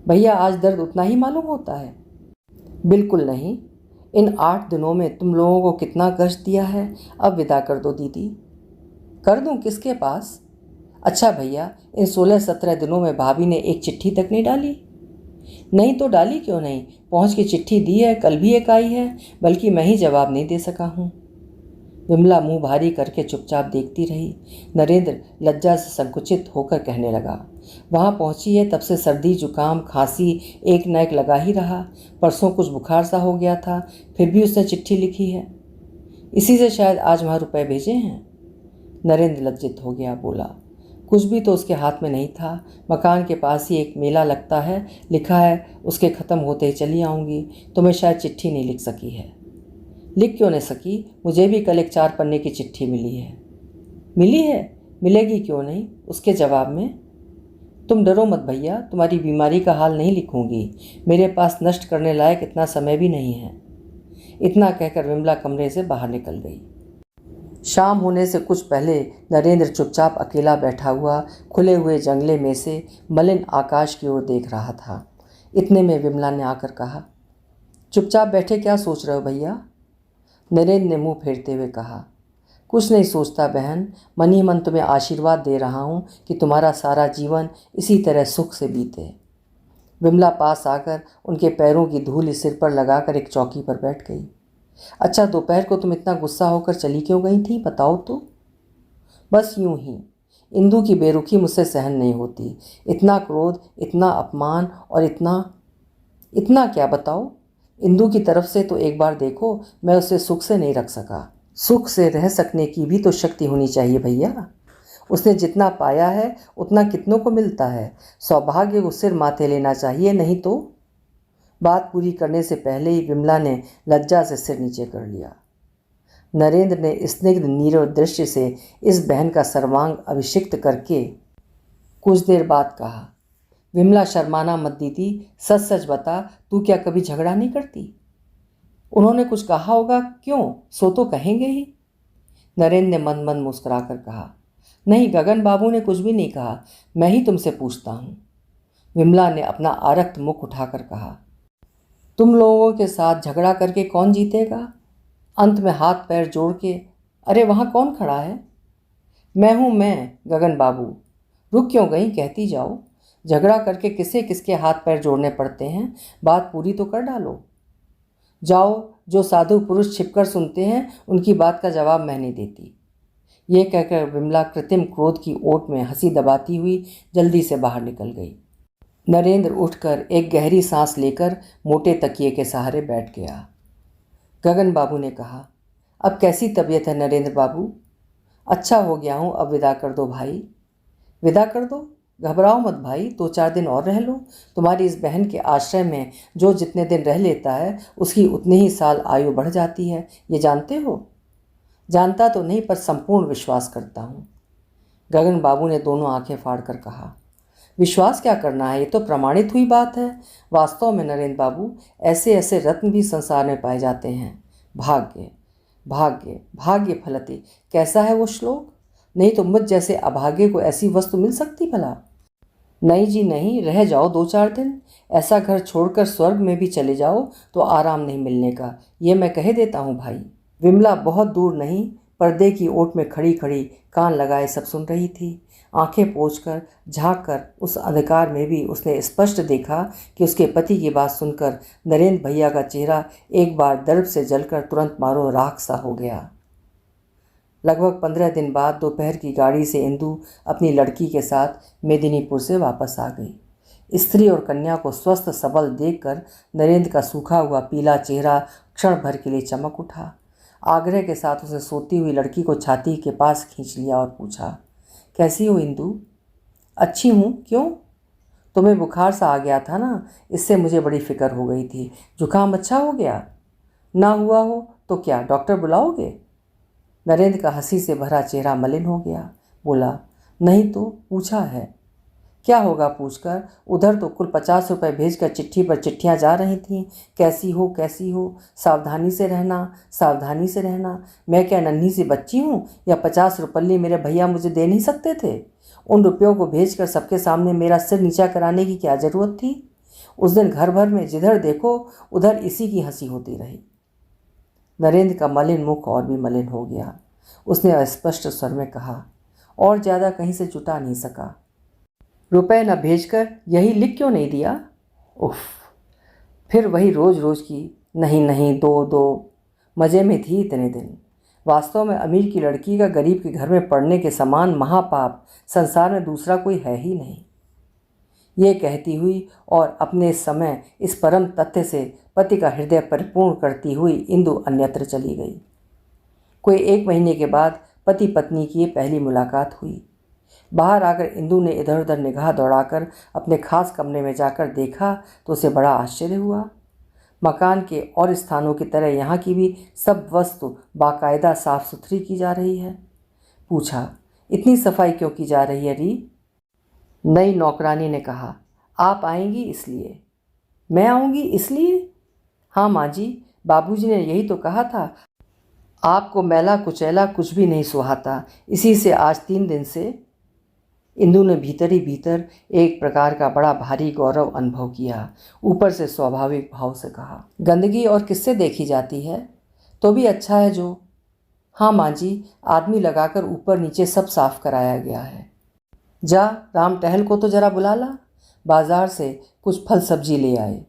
भैया, आज दर्द उतना ही मालूम होता है? बिल्कुल नहीं। इन 8 दिनों में तुम लोगों को कितना कष्ट दिया है। अब विदा कर दो दीदी। कर दूं किसके पास? अच्छा भैया, इन 16-17 दिनों में भाभी ने एक चिट्ठी तक नहीं डाली? नहीं तो डाली क्यों नहीं, पहुंच के चिट्ठी दी है, कल भी एक आई है, बल्कि मैं ही जवाब नहीं दे सका हूँ। विमला मुंह भारी करके चुपचाप देखती रही। नरेंद्र लज्जा से संकुचित होकर कहने लगा, वहाँ पहुँची है तब से सर्दी जुकाम खांसी एक न एक लगा ही रहा। परसों कुछ बुखार सा हो गया था, फिर भी उसने चिट्ठी लिखी है। इसी से शायद आज वहाँ रुपए भेजे हैं। नरेंद्र लज्जित हो गया, बोला, कुछ भी तो उसके हाथ में नहीं था। मकान के पास ही एक मेला लगता है, लिखा है उसके ख़त्म होते ही चली आऊँगी, तो मैं शायद चिट्ठी नहीं लिख सकी है। लिख क्यों नहीं सकी? मुझे भी कल एक 4 पन्ने की चिट्ठी मिली है। मिली है? मिलेगी क्यों नहीं? उसके जवाब में, तुम डरो मत भैया, तुम्हारी बीमारी का हाल नहीं लिखूंगी, मेरे पास नष्ट करने लायक इतना समय भी नहीं है। इतना कहकर विमला कमरे से बाहर निकल गई। शाम होने से कुछ पहले नरेंद्र चुपचाप अकेला बैठा हुआ खुले हुए जंगले में से मलिन आकाश की ओर देख रहा था। इतने में विमला ने आकर कहा, चुपचाप बैठे क्या सोच रहे हो भैया? नरेंद्र ने मुंह फेरते हुए कहा, कुछ नहीं सोचता बहन, मन ही मन तुम्हें आशीर्वाद दे रहा हूँ कि तुम्हारा सारा जीवन इसी तरह सुख से बीते। विमला पास आकर उनके पैरों की धूल सिर पर लगाकर एक चौकी पर बैठ गई। अच्छा, दोपहर को तुम इतना गुस्सा होकर चली क्यों गई थी, बताओ तो? बस यूं ही, इंदु की बेरुखी मुझसे सहन नहीं होती। इतना क्रोध, इतना अपमान और इतना क्या बताओ? इंदु की तरफ से तो एक बार देखो, मैं उसे सुख से नहीं रख सका। सुख से रह सकने की भी तो शक्ति होनी चाहिए भैया। उसने जितना पाया है उतना कितनों को मिलता है। सौभाग्य को सिर माथे लेना चाहिए, नहीं तो। बात पूरी करने से पहले ही विमला ने लज्जा से सिर नीचे कर लिया। नरेंद्र ने स्निग्ध नीरव दृष्टि से इस बहन का सर्वांग अभिषिक्त करके कुछ देर बाद कहा, विमला शर्माना मत दीदी, सच सच बता, तू क्या कभी झगड़ा नहीं करती? उन्होंने कुछ कहा होगा, क्यों, सो तो कहेंगे ही। नरेंद्र ने मन मन मुस्कुराकर कहा, नहीं गगन बाबू ने कुछ भी नहीं कहा, मैं ही तुमसे पूछता हूँ। विमला ने अपना आरक्त मुख उठाकर कहा, तुम लोगों के साथ झगड़ा करके कौन जीतेगा? अंत में हाथ पैर जोड़ के, अरे वहाँ कौन खड़ा है? मैं हूँ मैं, गगन बाबू। रुक क्यों गई, कहती जाओ। झगड़ा करके किसे किसके हाथ पैर जोड़ने पड़ते हैं, बात पूरी तो कर डालो। जाओ, जो साधु पुरुष छिपकर सुनते हैं उनकी बात का जवाब मैं नहीं देती। ये कहकर विमला कृत्रिम क्रोध की ओट में हंसी दबाती हुई जल्दी से बाहर निकल गई। नरेंद्र उठकर एक गहरी सांस लेकर मोटे तकिए के सहारे बैठ गया। गगन बाबू ने कहा, अब कैसी तबीयत है नरेंद्र बाबू? अच्छा हो गया हूँ, अब विदा कर दो भाई। विदा कर दो? घबराओ मत भाई, 2-4 दिन और रह लो। तुम्हारी इस बहन के आश्रय में जो जितने दिन रह लेता है उसकी उतने ही साल आयु बढ़ जाती है, ये जानते हो? जानता तो नहीं, पर संपूर्ण विश्वास करता हूँ। गगन बाबू ने दोनों आंखें फाड़ कर कहा, विश्वास क्या करना है, ये तो प्रमाणित हुई बात है। वास्तव में नरेंद्र बाबू, ऐसे ऐसे रत्न भी संसार में पाए जाते हैं। भाग्य भाग्य भाग्य फलति, कैसा है वो श्लोक? नहीं तो मुझ जैसे अभागे को ऐसी वस्तु मिल सकती भला? नहीं जी नहीं, रह जाओ 2-4 दिन। ऐसा घर छोड़कर स्वर्ग में भी चले जाओ तो आराम नहीं मिलने का, ये मैं कह देता हूँ भाई। विमला बहुत दूर नहीं, पर्दे की ओट में खड़ी खड़ी कान लगाए सब सुन रही थी। आंखें पोंछकर झांक कर उस अंधकार में भी उसने स्पष्ट देखा कि उसके पति की बात सुनकर नरेंद्र भैया का चेहरा एक बार दर्द से जलकर तुरंत मारो राख सा हो गया। लगभग 15 दिन बाद दोपहर की गाड़ी से इंदु अपनी लड़की के साथ मेदिनीपुर से वापस आ गई। स्त्री और कन्या को स्वस्थ सबल देखकर नरेंद्र का सूखा हुआ पीला चेहरा क्षण भर के लिए चमक उठा। आग्रह के साथ उसने सोती हुई लड़की को छाती के पास खींच लिया और पूछा, कैसी हो इंदु? अच्छी हूँ, क्यों? तुम्हें बुखार सा आ गया था ना, इससे मुझे बड़ी फिक्र हो गई थी। जुकाम अच्छा हो गया? ना हुआ हो तो क्या डॉक्टर बुलाओगे? नरेंद्र का हंसी से भरा चेहरा मलिन हो गया। बोला, नहीं तो पूछा है। क्या होगा पूछकर? उधर तो कुल 50 रुपये भेजकर चिट्ठी पर चिट्ठियाँ जा रही थीं, कैसी हो कैसी हो, सावधानी से रहना, सावधानी से रहना। मैं क्या नन्ही सी बच्ची हूँ या 50 रुपये मेरे भैया मुझे दे नहीं सकते थे? उन रुपयों को भेजकर सबके सामने मेरा सिर नीचा कराने की क्या ज़रूरत थी? उस दिन घर भर में जिधर देखो उधर इसी की हंसी होती रही। नरेंद्र का मलिन मुख और भी मलिन हो गया। उसने अस्पष्ट स्वर में कहा, और ज़्यादा कहीं से जुटा नहीं सका। रुपए न भेजकर यही लिख क्यों नहीं दिया? उफ, फिर वही रोज़ रोज़ की नहीं नहीं दो दो, मज़े में थी इतने दिन। वास्तव में अमीर की लड़की का गरीब के घर में पड़ने के समान महापाप संसार में दूसरा कोई है ही नहीं। ये कहती हुई और अपने समय इस परम तथ्य से पति का हृदय परिपूर्ण करती हुई इंदु अन्यत्र चली गई। कोई 1 महीने के बाद पति पत्नी की ये पहली मुलाकात हुई। बाहर आकर इंदु ने इधर उधर निगाह दौड़ाकर अपने खास कमरे में जाकर देखा तो उसे बड़ा आश्चर्य हुआ। मकान के और स्थानों की तरह यहाँ की भी सब वस्तु बाकायदा साफ सुथरी की जा रही है। पूछा, इतनी सफाई क्यों की जा रही है री? नई नौकरानी ने कहा, आप आएंगी इसलिए। मैं आऊँगी इसलिए? हाँ माँ जी, बाबूजी ने यही तो कहा था, आपको मैला कुचैला कुछ भी नहीं सुहाता। इसी से आज 3 दिन से। इंदु ने भीतर ही भीतर एक प्रकार का बड़ा भारी गौरव अनुभव किया। ऊपर से स्वाभाविक भाव से कहा, गंदगी और किससे देखी जाती है? तो भी अच्छा है जो। हाँ माँ जी, आदमी लगाकर ऊपर नीचे सब साफ कराया गया है। जा, राम टहल को तो जरा बुला ला। बाजार से कुछ फल सब्जी ले आए।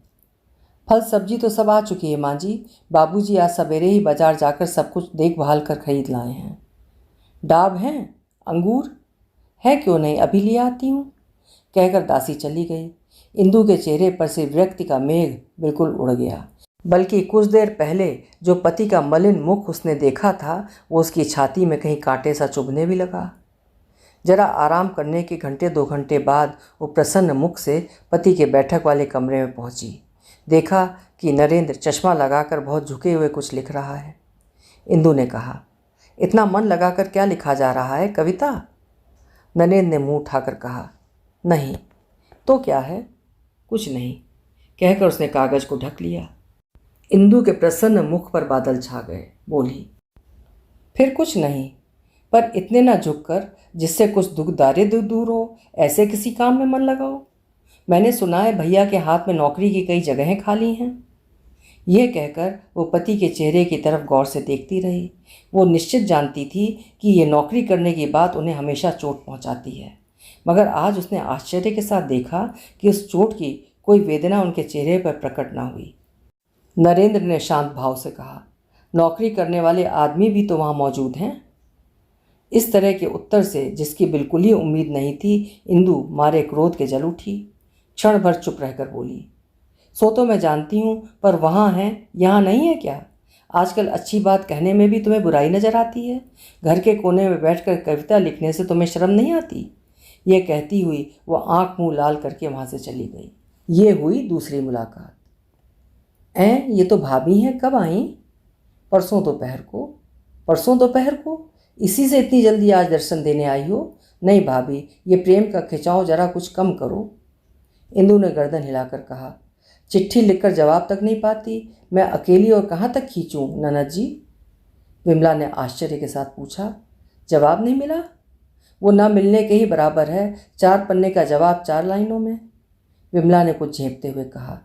फल सब्जी तो सब आ चुकी है माँ जी, बाबूजी आज सवेरे ही बाजार जाकर सब कुछ देखभाल कर खरीद लाए हैं। डाब हैं? अंगूर है? क्यों नहीं, अभी ले आती हूँ, कहकर दासी चली गई। इंदु के चेहरे पर से विरक्ति का मेघ बिल्कुल उड़ गया। बल्कि कुछ देर पहले जो पति का मलिन मुख उसने देखा था वो उसकी छाती में कहीं कांटे सा चुभने भी लगा। जरा आराम करने के 1-2 घंटे बाद वो प्रसन्न मुख से पति के बैठक वाले कमरे में पहुंची। देखा कि नरेंद्र चश्मा लगाकर बहुत झुके हुए कुछ लिख रहा है। इंदु ने कहा, इतना मन लगाकर क्या लिखा जा रहा है, कविता? नरेंद्र ने मुंह उठाकर कहा, नहीं। तो क्या है? कुछ नहीं, कहकर उसने कागज को ढक लिया। इंदु के प्रसन्न मुख पर बादल छा गए। बोली, फिर कुछ नहीं, पर इतने ना झुककर जिससे कुछ दुख दारे दूर हो, ऐसे किसी काम में मन लगाओ। मैंने सुना है भैया के हाथ में नौकरी की कई जगहें खाली हैं। यह कहकर वो पति के चेहरे की तरफ गौर से देखती रही। वो निश्चित जानती थी कि ये नौकरी करने की बात उन्हें हमेशा चोट पहुंचाती है, मगर आज उसने आश्चर्य के साथ देखा कि उस चोट की कोई वेदना उनके चेहरे पर प्रकट न हुई। नरेंद्र ने शांत भाव से कहा, नौकरी करने वाले आदमी भी तो वहाँ मौजूद हैं। इस तरह के उत्तर से, जिसकी बिल्कुल ही उम्मीद नहीं थी, इंदु मारे क्रोध के जल उठी। क्षण भर चुप रहकर बोली, सो तो मैं जानती हूँ, पर वहाँ हैं, यहाँ नहीं है क्या? आजकल अच्छी बात कहने में भी तुम्हें बुराई नजर आती है। घर के कोने में बैठकर कविता लिखने से तुम्हें शर्म नहीं आती? ये कहती हुई वो आंख मुंह लाल करके वहाँ से चली गई। ये हुई दूसरी मुलाकात। ये तो भाभी हैं, कब आई? परसों दोपहर को। परसों दोपहर को? इसी से इतनी जल्दी आज दर्शन देने आई हो? नहीं भाभी, ये प्रेम का खिंचाव जरा कुछ कम करो। इंदु ने गर्दन हिलाकर कहा, चिट्ठी लिखकर जवाब तक नहीं पाती, मैं अकेली और कहाँ तक खींचूं ननद जी? विमला ने आश्चर्य के साथ पूछा, जवाब नहीं मिला? वो ना मिलने के ही बराबर है। 4 पन्ने का जवाब 4 लाइनों में। विमला ने कुछ झेंपते हुए कहा,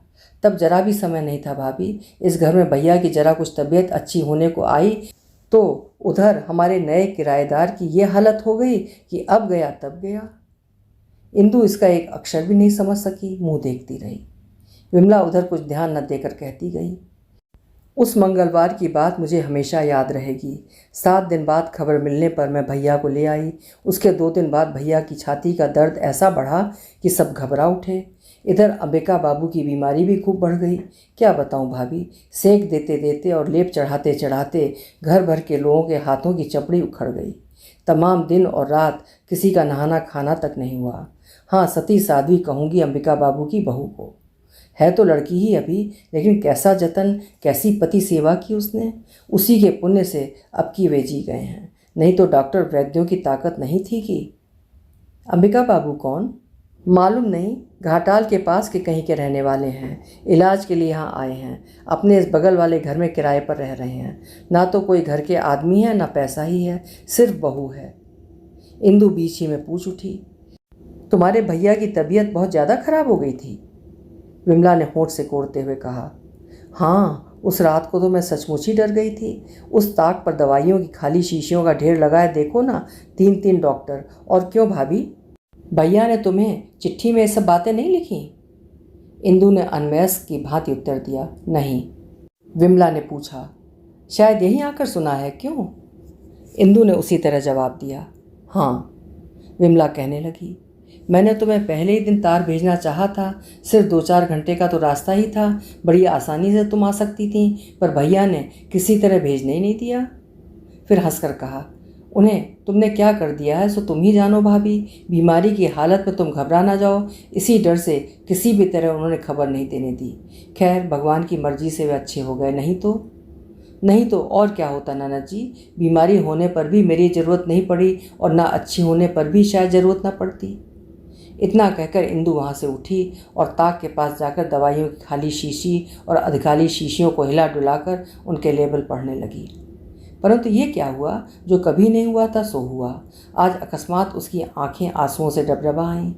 तब जरा भी समय नहीं था भाभी। इस घर में भैया की जरा कुछ तबीयत अच्छी होने को आई तो उधर हमारे नए किराएदार की ये हालत हो गई कि अब गया तब गया। इंदु इसका एक अक्षर भी नहीं समझ सकी, मुंह देखती रही। विमला उधर कुछ ध्यान न देकर कहती गई, उस मंगलवार की बात मुझे हमेशा याद रहेगी। 7 दिन बाद खबर मिलने पर मैं भैया को ले आई। उसके 2 दिन बाद भैया की छाती का दर्द ऐसा बढ़ा कि सब घबरा उठे। इधर अंबिका बाबू की बीमारी भी खूब बढ़ गई। क्या बताऊं भाभी, सेक देते देते और लेप चढ़ाते चढ़ाते घर भर के लोगों के हाथों की चपड़ी उखड़ गई। तमाम दिन और रात किसी का नहाना खाना तक नहीं हुआ। हाँ, सती साध्वी कहूँगी अंबिका बाबू की बहू को। है तो लड़की ही अभी, लेकिन कैसा जतन, कैसी पति सेवा की उसने। उसी के पुण्य से अब की वे जी गए हैं, नहीं तो डॉक्टर वैद्यों की ताकत नहीं थी कि। अंबिका बाबू कौन? मालूम नहीं, घाटाल के पास के कहीं के रहने वाले हैं। इलाज के लिए यहाँ आए हैं। अपने इस बगल वाले घर में किराए पर रह रहे हैं। ना तो कोई घर के आदमी है, ना पैसा ही है, सिर्फ बहू है। इंदु बीच ही में पूछ उठी, तुम्हारे भैया की तबीयत बहुत ज़्यादा खराब हो गई थी? विमला ने होंठ से कोड़ते हुए कहा, हाँ, उस रात को तो मैं सचमुच ही डर गई थी। उस ताक पर दवाइयों की खाली शीशियों का ढेर लगाए देखो ना, 3-3 डॉक्टर। और क्यों भाभी, भैया ने तुम्हें चिट्ठी में ये सब बातें नहीं लिखी? इंदु ने अनमयस्क की भांति उत्तर दिया, नहीं। विमला ने पूछा, शायद यहीं आकर सुना है, क्यों? इंदु ने उसी तरह जवाब दिया, हाँ। विमला कहने लगी, मैंने तुम्हें पहले ही दिन तार भेजना चाहा था। सिर्फ 2-4 घंटे का तो रास्ता ही था, बड़ी आसानी से तुम आ सकती थी, पर भैया ने किसी तरह भेजने ही नहीं दिया। फिर हंसकर कहा, उन्हें तुमने क्या कर दिया है सो तुम ही जानो भाभी। बीमारी की हालत में तुम घबरा ना जाओ, इसी डर से किसी भी तरह उन्होंने खबर नहीं देने दी। खैर, भगवान की मर्जी से वे अच्छे हो गए, नहीं तो और क्या होता ननद जी। बीमारी होने पर भी मेरी ज़रूरत नहीं पड़ी, और ना अच्छी होने पर भी शायद ज़रूरत ना पड़ती। इतना कहकर इंदु वहाँ से उठी और ताक के पास जाकर दवाइयों की खाली शीशी और अधखाली शीशियों को हिला डुलाकर उनके लेबल पढ़ने लगी। परंतु ये क्या हुआ, जो कभी नहीं हुआ था सो हुआ। आज अकस्मात उसकी आंखें आंसुओं से डबडबा आईं।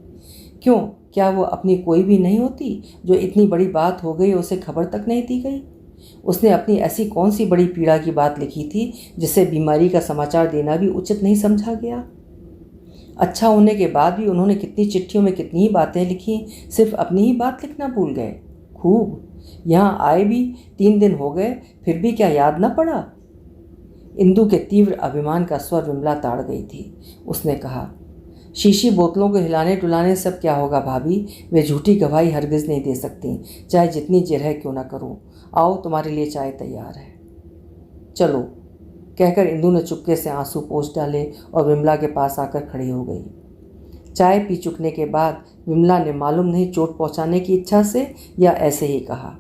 क्यों, क्या वो अपनी कोई भी नहीं होती जो इतनी बड़ी बात हो गई उसे खबर तक नहीं दी गई? उसने अपनी ऐसी कौन सी बड़ी पीड़ा की बात लिखी थी जिससे बीमारी का समाचार देना भी उचित नहीं समझा गया? अच्छा होने के बाद भी उन्होंने कितनी चिट्ठियों में कितनी ही बातें लिखी, सिर्फ अपनी ही बात लिखना भूल गए। खूब, यहाँ आए भी 3 दिन हो गए, फिर भी क्या याद न पड़ा? इंदु के तीव्र अभिमान का स्वर विमला ताड़ गई थी। उसने कहा, शीशी बोतलों को हिलाने डुलाने सब क्या होगा भाभी, वे झूठी गवाही हरगिज नहीं दे सकती, चाहे जितनी जिरह क्यों ना करूं। आओ, तुम्हारे लिए चाय तैयार है। चलो, कहकर इंदु ने चुपके से आंसू पोंछ डाले और विमला के पास आकर खड़ी हो गई। चाय पी चुकने के बाद विमला ने मालूम नहीं चोट पहुंचाने की इच्छा से या ऐसे ही कहा,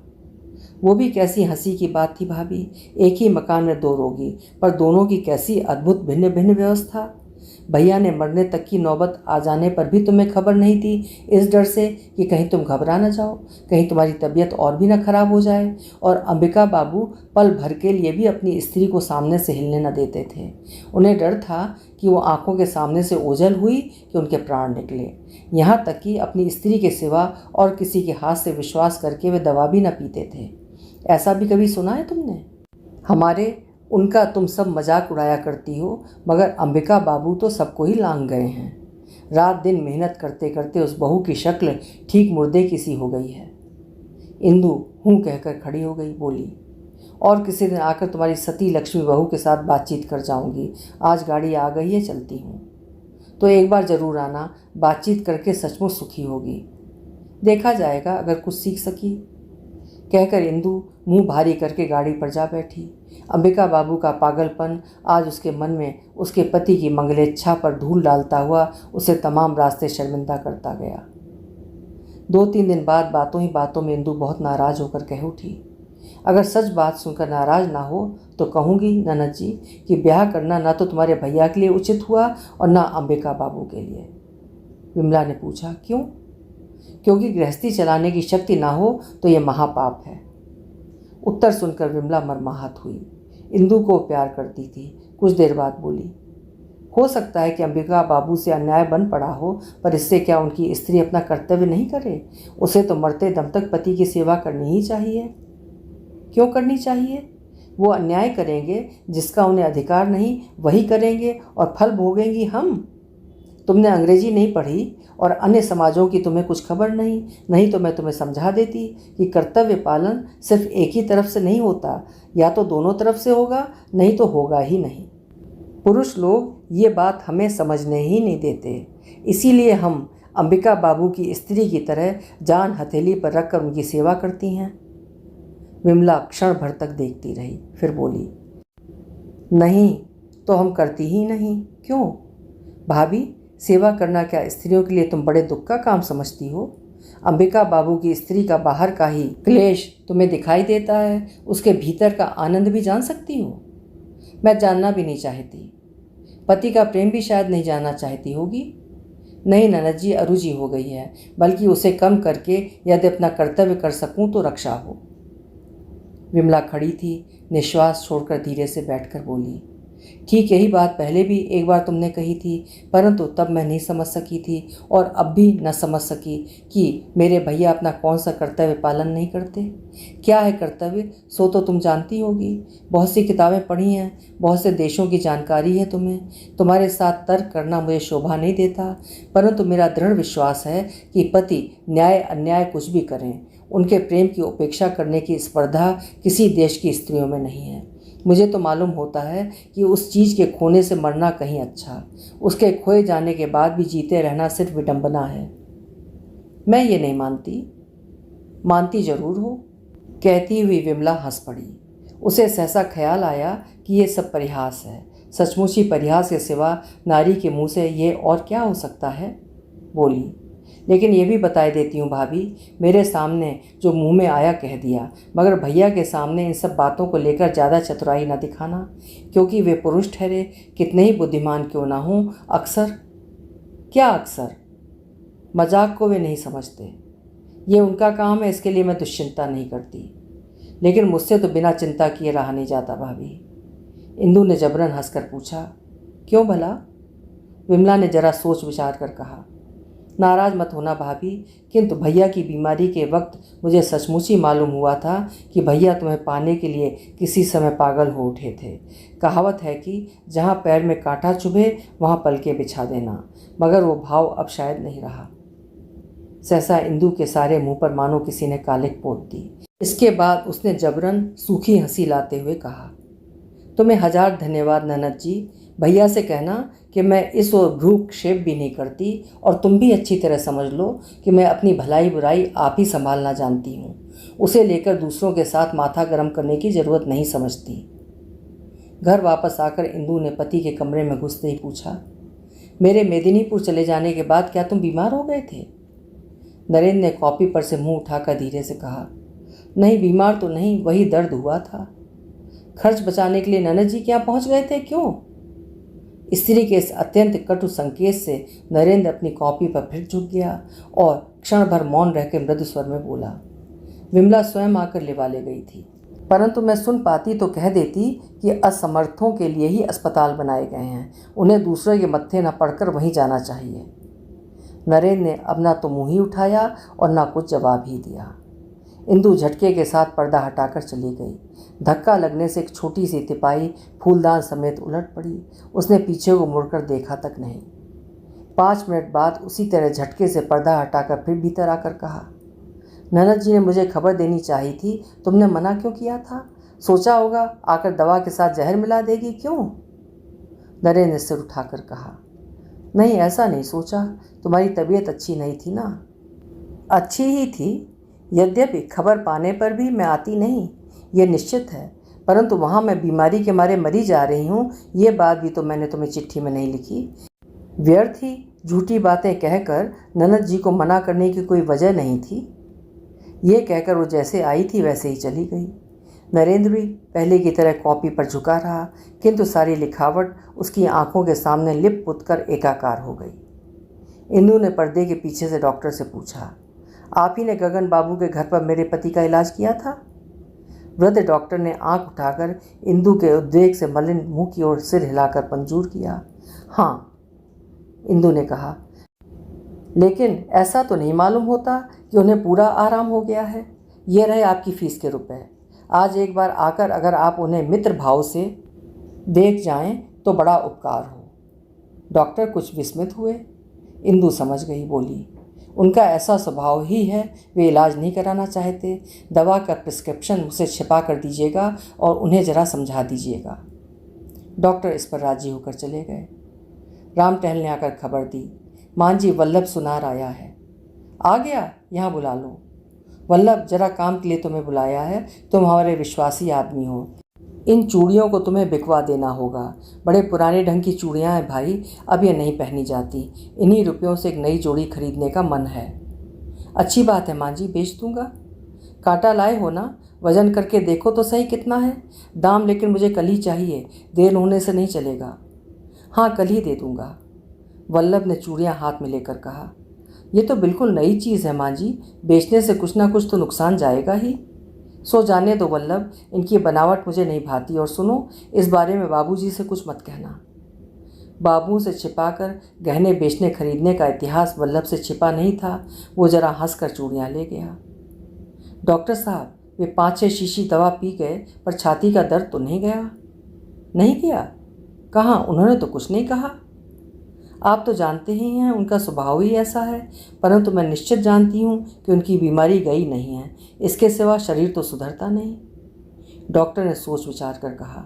वो भी कैसी हंसी की बात थी भाभी। एक ही मकान में 2 रोगी, पर दोनों की कैसी अद्भुत भिन्न भिन्न व्यवस्था। भैया ने मरने तक की नौबत आ जाने पर भी तुम्हें खबर नहीं थी, इस डर से कि कहीं तुम घबरा न जाओ, कहीं तुम्हारी तबीयत और भी न खराब हो जाए। और अंबिका बाबू पल भर के लिए भी अपनी स्त्री को सामने से हिलने न देते थे। उन्हें डर था कि वो आंखों के सामने से ओझल हुई कि उनके प्राण निकले। यहाँ तक कि अपनी स्त्री के सिवा और किसी के हाथ से विश्वास करके वे दवा भी न पीते थे। ऐसा भी कभी सुना है तुमने? हमारे उनका तुम सब मजाक उड़ाया करती हो, मगर अंबिका बाबू तो सबको ही लांग गए हैं। रात दिन मेहनत करते करते उस बहू की शक्ल ठीक मुर्दे की सी हो गई है। इंदु हूँ कहकर खड़ी हो गई, बोली, और किसी दिन आकर तुम्हारी सती लक्ष्मी बहू के साथ बातचीत कर जाऊंगी। आज गाड़ी आ गई है, चलती हूँ। तो एक बार जरूर आना, बातचीत करके सचमुच सुखी होगी। देखा जाएगा अगर कुछ सीख सकी। कहकर इंदु मुंह भारी करके गाड़ी पर जा बैठी। अंबिका बाबू का पागलपन आज उसके मन में उसके पति की मंगलेच्छा पर धूल डालता हुआ उसे तमाम रास्ते शर्मिंदा करता गया। 2-3 दिन बाद बातों ही बातों में इंदु बहुत नाराज होकर कह उठी, अगर सच बात सुनकर नाराज ना हो तो कहूँगी ननद जी कि ब्याह करना ना तो तुम्हारे भैया के लिए उचित हुआ और ना अंबिका बाबू के लिए। विमला ने पूछा, क्यों? क्योंकि गृहस्थी चलाने की शक्ति ना हो तो यह महापाप है। उत्तर सुनकर विमला मर्माहत हुई। इंदु को प्यार करती थी। कुछ देर बाद बोली, हो सकता है कि अंबिका बाबू से अन्याय बन पड़ा हो, पर इससे क्या उनकी स्त्री अपना कर्तव्य नहीं करे? उसे तो मरते दम तक पति की सेवा करनी ही चाहिए। क्यों करनी चाहिए? वो अन्याय करेंगे जिसका उन्हें अधिकार नहीं, वही करेंगे और फल भोगेंगी हम। तुमने अंग्रेजी नहीं पढ़ी और अन्य समाजों की तुम्हें कुछ खबर नहीं तो मैं तुम्हें समझा देती कि कर्तव्य पालन सिर्फ एक ही तरफ से नहीं होता, या तो दोनों तरफ से होगा, नहीं तो होगा ही नहीं। पुरुष लोग ये बात हमें समझने ही नहीं देते, इसीलिए हम अंबिका बाबू की स्त्री की तरह जान हथेली पर रखकर उनकी सेवा करती हैं। विमला क्षण भर तक देखती रही, फिर बोली, नहीं तो हम करती ही नहीं। क्यों भाभी? सेवा करना क्या स्त्रियों के लिए तुम बड़े दुख का काम समझती हो? अंबिका बाबू की स्त्री का बाहर का ही क्लेश तुम्हें दिखाई देता है, उसके भीतर का आनंद भी जान सकती हो? मैं जानना भी नहीं चाहती। पति का प्रेम भी शायद नहीं जानना चाहती होगी। नहीं ननद जी, अरुचि हो गई है, बल्कि उसे कम करके यदि अपना कर्तव्य कर सकूं तो रक्षा हो। विमला खड़ी थी, निश्वास छोड़कर धीरे से बैठकर बोली, ठीक यही बात पहले भी एक बार तुमने कही थी, परंतु तब मैं नहीं समझ सकी थी और अब भी न समझ सकी कि मेरे भैया अपना कौन सा कर्तव्य पालन नहीं करते। क्या है कर्तव्य, सो तो तुम जानती होगी। बहुत सी किताबें पढ़ी हैं, बहुत से देशों की जानकारी है तुम्हें। तुम्हारे साथ तर्क करना मुझे शोभा नहीं देता, परंतु मेरा दृढ़ विश्वास है कि पति न्याय अन्याय कुछ भी करें, उनके प्रेम की उपेक्षा करने की स्पर्धा किसी देश की स्त्रियों में नहीं है। मुझे तो मालूम होता है कि उस चीज़ के खोने से मरना कहीं अच्छा, उसके खोए जाने के बाद भी जीते रहना सिर्फ विडंबना है। मैं ये नहीं मानती। मानती जरूर हो। कहती हुई विमला हंस पड़ी। उसे सहसा ख्याल आया कि ये सब परिहास है। सचमुच ही परिहास के सिवा नारी के मुंह से ये और क्या हो सकता है। बोली, लेकिन ये भी बताए देती हूँ भाभी, मेरे सामने जो मुंह में आया कह दिया, मगर भैया के सामने इन सब बातों को लेकर ज़्यादा चतुराई न दिखाना, क्योंकि वे पुरुष ठहरे, कितने ही बुद्धिमान क्यों ना हों, अक्सर मजाक को वे नहीं समझते। ये उनका काम है, इसके लिए मैं दुश्चिंता नहीं करती, लेकिन मुझसे तो बिना चिंता किए रहा नहीं जाता भाभी। इंदु ने जबरन हंसकर पूछा, क्यों भला? विमला ने जरा सोच विचार कर कहा, नाराज मत होना भाभी, किंतु भैया की बीमारी के वक्त मुझे सचमुच ही मालूम हुआ था कि भैया तुम्हें पाने के लिए किसी समय पागल हो उठे थे। कहावत है कि जहाँ पैर में कांटा चुभे वहाँ पलके बिछा देना, मगर वो भाव अब शायद नहीं रहा। सहसा इंदु के सारे मुंह पर मानो किसी ने कालिक पोत दी। इसके बाद उसने जबरन सूखी हंसी लाते हुए कहा, तुम्हें 1000 धन्यवाद ननद जी। भैया से कहना कि मैं इस ओर भ्रूक्षेप भी नहीं करती, और तुम भी अच्छी तरह समझ लो कि मैं अपनी भलाई बुराई आप ही संभालना जानती हूँ। उसे लेकर दूसरों के साथ माथा गर्म करने की ज़रूरत नहीं समझती। घर वापस आकर इंदु ने पति के कमरे में घुसते ही पूछा, मेरे मेदिनीपुर चले जाने के बाद क्या तुम बीमार हो गए थे? नरेंद्र ने कॉपी पर से मुंह उठाकर धीरे से कहा, नहीं बीमार तो नहीं, वही दर्द हुआ था। खर्च बचाने के लिए ननद जी क्या पहुंच गए थे? क्यों? स्त्री के इस अत्यंत कटु संकेत से नरेंद्र अपनी कॉपी पर फिर झुक गया और क्षण भर मौन रह के मृदु स्वर में बोला। विमला स्वयं आकर लिवा ले गई थी, परंतु मैं सुन पाती तो कह देती कि असमर्थों के लिए ही अस्पताल बनाए गए हैं, उन्हें दूसरे के मत्थे न पड़कर वहीं जाना चाहिए। नरेंद्र ने अब ना तो मुँह ही उठाया और ना कुछ जवाब ही दिया। इंदु झटके के साथ पर्दा हटाकर चली गई। धक्का लगने से एक छोटी सी तिपाही फूलदान समेत उलट पड़ी। उसने पीछे को मुड़कर देखा तक नहीं। 5 मिनट बाद उसी तरह झटके से पर्दा हटाकर फिर भीतर आकर कहा, ननद जी ने मुझे खबर देनी चाहिए थी, तुमने मना क्यों किया था? सोचा होगा आकर दवा के साथ जहर मिला देगी, क्यों? नरेंद्र ने सिर उठाकर कहा, नहीं ऐसा नहीं सोचा, तुम्हारी तबीयत अच्छी नहीं थी ना। अच्छी ही थी, यद्यपि खबर पाने पर भी मैं आती नहीं, ये निश्चित है, परंतु वहाँ मैं बीमारी के मारे मरी जा रही हूँ, ये बात भी तो मैंने तुम्हें चिट्ठी में नहीं लिखी। व्यर्थ ही झूठी बातें कहकर ननद जी को मना करने की कोई वजह नहीं थी। ये कहकर वो जैसे आई थी वैसे ही चली गई। नरेंद्र भी पहले की तरह कॉपी पर झुका रहा, किंतु सारी लिखावट उसकी आंखों के सामने लिप पुत कर एकाकार हो गई। इंदु ने पर्दे के पीछे से डॉक्टर से पूछा, आप ही ने गगन बाबू के घर पर मेरे पति का इलाज किया था? वृद्ध डॉक्टर ने आंख उठाकर इंदु के उद्वेग से मलिन मुंह की ओर सिर हिलाकर मंजूर किया। हाँ, इंदु ने कहा, लेकिन ऐसा तो नहीं मालूम होता कि उन्हें पूरा आराम हो गया है। ये रहे आपकी फीस के रुपए। आज एक बार आकर अगर आप उन्हें मित्र भाव से देख जाएं तो बड़ा उपकार हो। डॉक्टर कुछ विस्मित हुए। इंदु समझ गई, बोली, उनका ऐसा स्वभाव ही है, वे इलाज नहीं कराना चाहते। दवा का प्रिस्क्रिप्शन उसे छिपा कर दीजिएगा और उन्हें जरा समझा दीजिएगा। डॉक्टर इस पर राजी होकर चले गए। राम टहल ने आकर खबर दी, मान जी वल्लभ सुनार आया है। आ गया, यहाँ बुला लो। वल्लभ, जरा काम के लिए तुम्हें बुलाया है, तुम हमारे विश्वासी आदमी हो। इन चूड़ियों को तुम्हें बिकवा देना होगा। बड़े पुराने ढंग की चूड़ियाँ हैं भाई, अब ये नहीं पहनी जाती। इन्हीं रुपयों से एक नई जोड़ी खरीदने का मन है। अच्छी बात है माँ जी, बेच दूंगा। कांटा लाए हो ना? वजन करके देखो तो सही कितना है। दाम लेकिन मुझे कल ही चाहिए, देर होने से नहीं चलेगा। हाँ, कल ही दे दूंगा। वल्लभ ने चूड़ियाँ हाथ में लेकर कहा, ये तो बिल्कुल नई चीज़ है माँ जी, बेचने से कुछ ना कुछ तो नुकसान जाएगा ही। सो जाने दो वल्लभ, इनकी बनावट मुझे नहीं भाती। और सुनो, इस बारे में बाबूजी से कुछ मत कहना। बाबू से छिपाकर गहने बेचने खरीदने का इतिहास वल्लभ से छिपा नहीं था। वो जरा हंसकर चूड़ियाँ ले गया। डॉक्टर साहब, वे 5-6 शीशी दवा पी गए, पर छाती का दर्द तो नहीं गया? नहीं गया? कहाँ, उन्होंने तो कुछ नहीं कहा। आप तो जानते ही हैं उनका स्वभाव ही ऐसा है, परंतु मैं निश्चित जानती हूँ कि उनकी बीमारी गई नहीं है। इसके सिवा शरीर तो सुधरता नहीं। डॉक्टर ने सोच विचार कर कहा,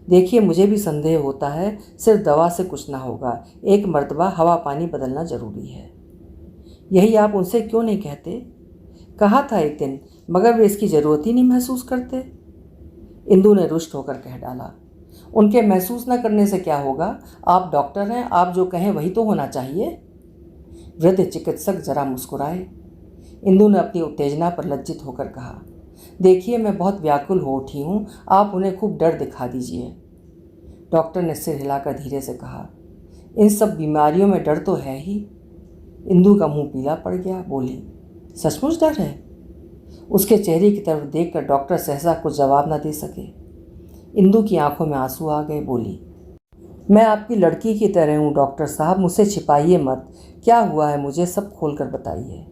देखिए मुझे भी संदेह होता है, सिर्फ दवा से कुछ ना होगा। एक मर्तबा हवा पानी बदलना जरूरी है। यही आप उनसे क्यों नहीं कहते? कहा था एक दिन, मगर वे इसकी ज़रूरत ही नहीं महसूस करते। इंदु ने रुष्ट होकर कह डाला, उनके महसूस न करने से क्या होगा? आप डॉक्टर हैं, आप जो कहें वही तो होना चाहिए। वृद्ध चिकित्सक जरा मुस्कुराए। इंदु ने अपनी उत्तेजना पर लज्जित होकर कहा, देखिए मैं बहुत व्याकुल हो उठी हूँ, आप उन्हें खूब डर दिखा दीजिए। डॉक्टर ने सिर हिलाकर धीरे से कहा, इन सब बीमारियों में डर तो है ही। इंदु का मुंह पीला पड़ गया, बोली, सचमुच डर है? उसके चेहरे की तरफ देखकर डॉक्टर सहसा कुछ जवाब न दे सके। इंदु की आंखों में आंसू आ गए, बोली, मैं आपकी लड़की की तरह हूँ डॉक्टर साहब, मुझसे छिपाइए मत। क्या हुआ है मुझे सब खोल कर बताइए।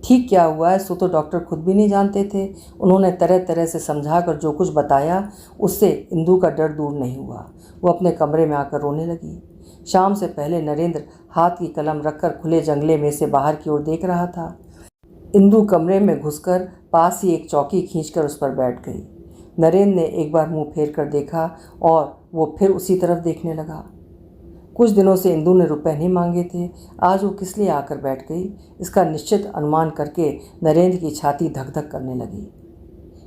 ठीक क्या हुआ है सो तो डॉक्टर खुद भी नहीं जानते थे। उन्होंने तरह तरह से समझाकर जो कुछ बताया उससे इंदु का डर दूर नहीं हुआ। वो अपने कमरे में आकर रोने लगी। शाम से पहले नरेंद्र हाथ की कलम रखकर खुले जंगले में से बाहर की ओर देख रहा था। इंदु कमरे में घुसकर पास ही एक चौकी खींचकर उस पर बैठ गई। नरेंद्र ने एक बार मुंह फेर कर देखा और वो फिर उसी तरफ देखने लगा। कुछ दिनों से इंदु ने रुपए नहीं मांगे थे, आज वो किस लिए आकर बैठ गई, इसका निश्चित अनुमान करके नरेंद्र की छाती धक धक करने लगी।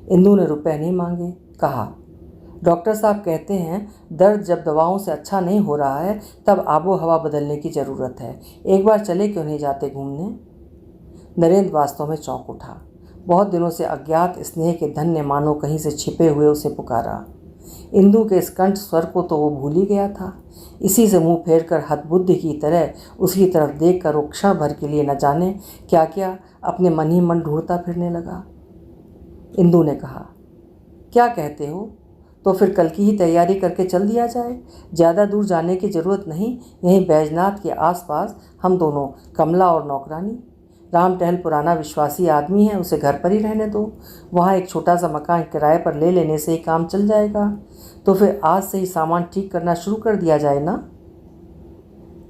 इंदु ने रुपए नहीं मांगे, कहा, डॉक्टर साहब कहते हैं दर्द जब दवाओं से अच्छा नहीं हो रहा है तब आबो हवा बदलने की ज़रूरत है। एक बार चले क्यों नहीं जाते घूमने? नरेंद्र वास्तव में चौंक उठा। बहुत दिनों से अज्ञात स्नेह के धन ने मानो कहीं से छिपे हुए उसे पुकारा। इंदु के इस कंठ स्वर को तो वो भूल ही गया था। इसी से मुंह फेर कर हतबुद्धि की तरह उसकी तरफ देख कर वो क्षण भर के लिए न जाने क्या क्या अपने मन ही मन ढूंढता फिरने लगा। इंदु ने कहा, क्या कहते हो? तो फिर कल की ही तैयारी करके चल दिया जाए। ज़्यादा दूर जाने की ज़रूरत नहीं, यहीं बैजनाथ के आसपास हम दोनों, कमला और नौकरानी। राम टहल पुराना विश्वासी आदमी है, उसे घर पर ही रहने दो। वहाँ एक छोटा सा मकान किराए पर ले लेने से ही काम चल जाएगा। तो फिर आज से ही सामान ठीक करना शुरू कर दिया जाए ना।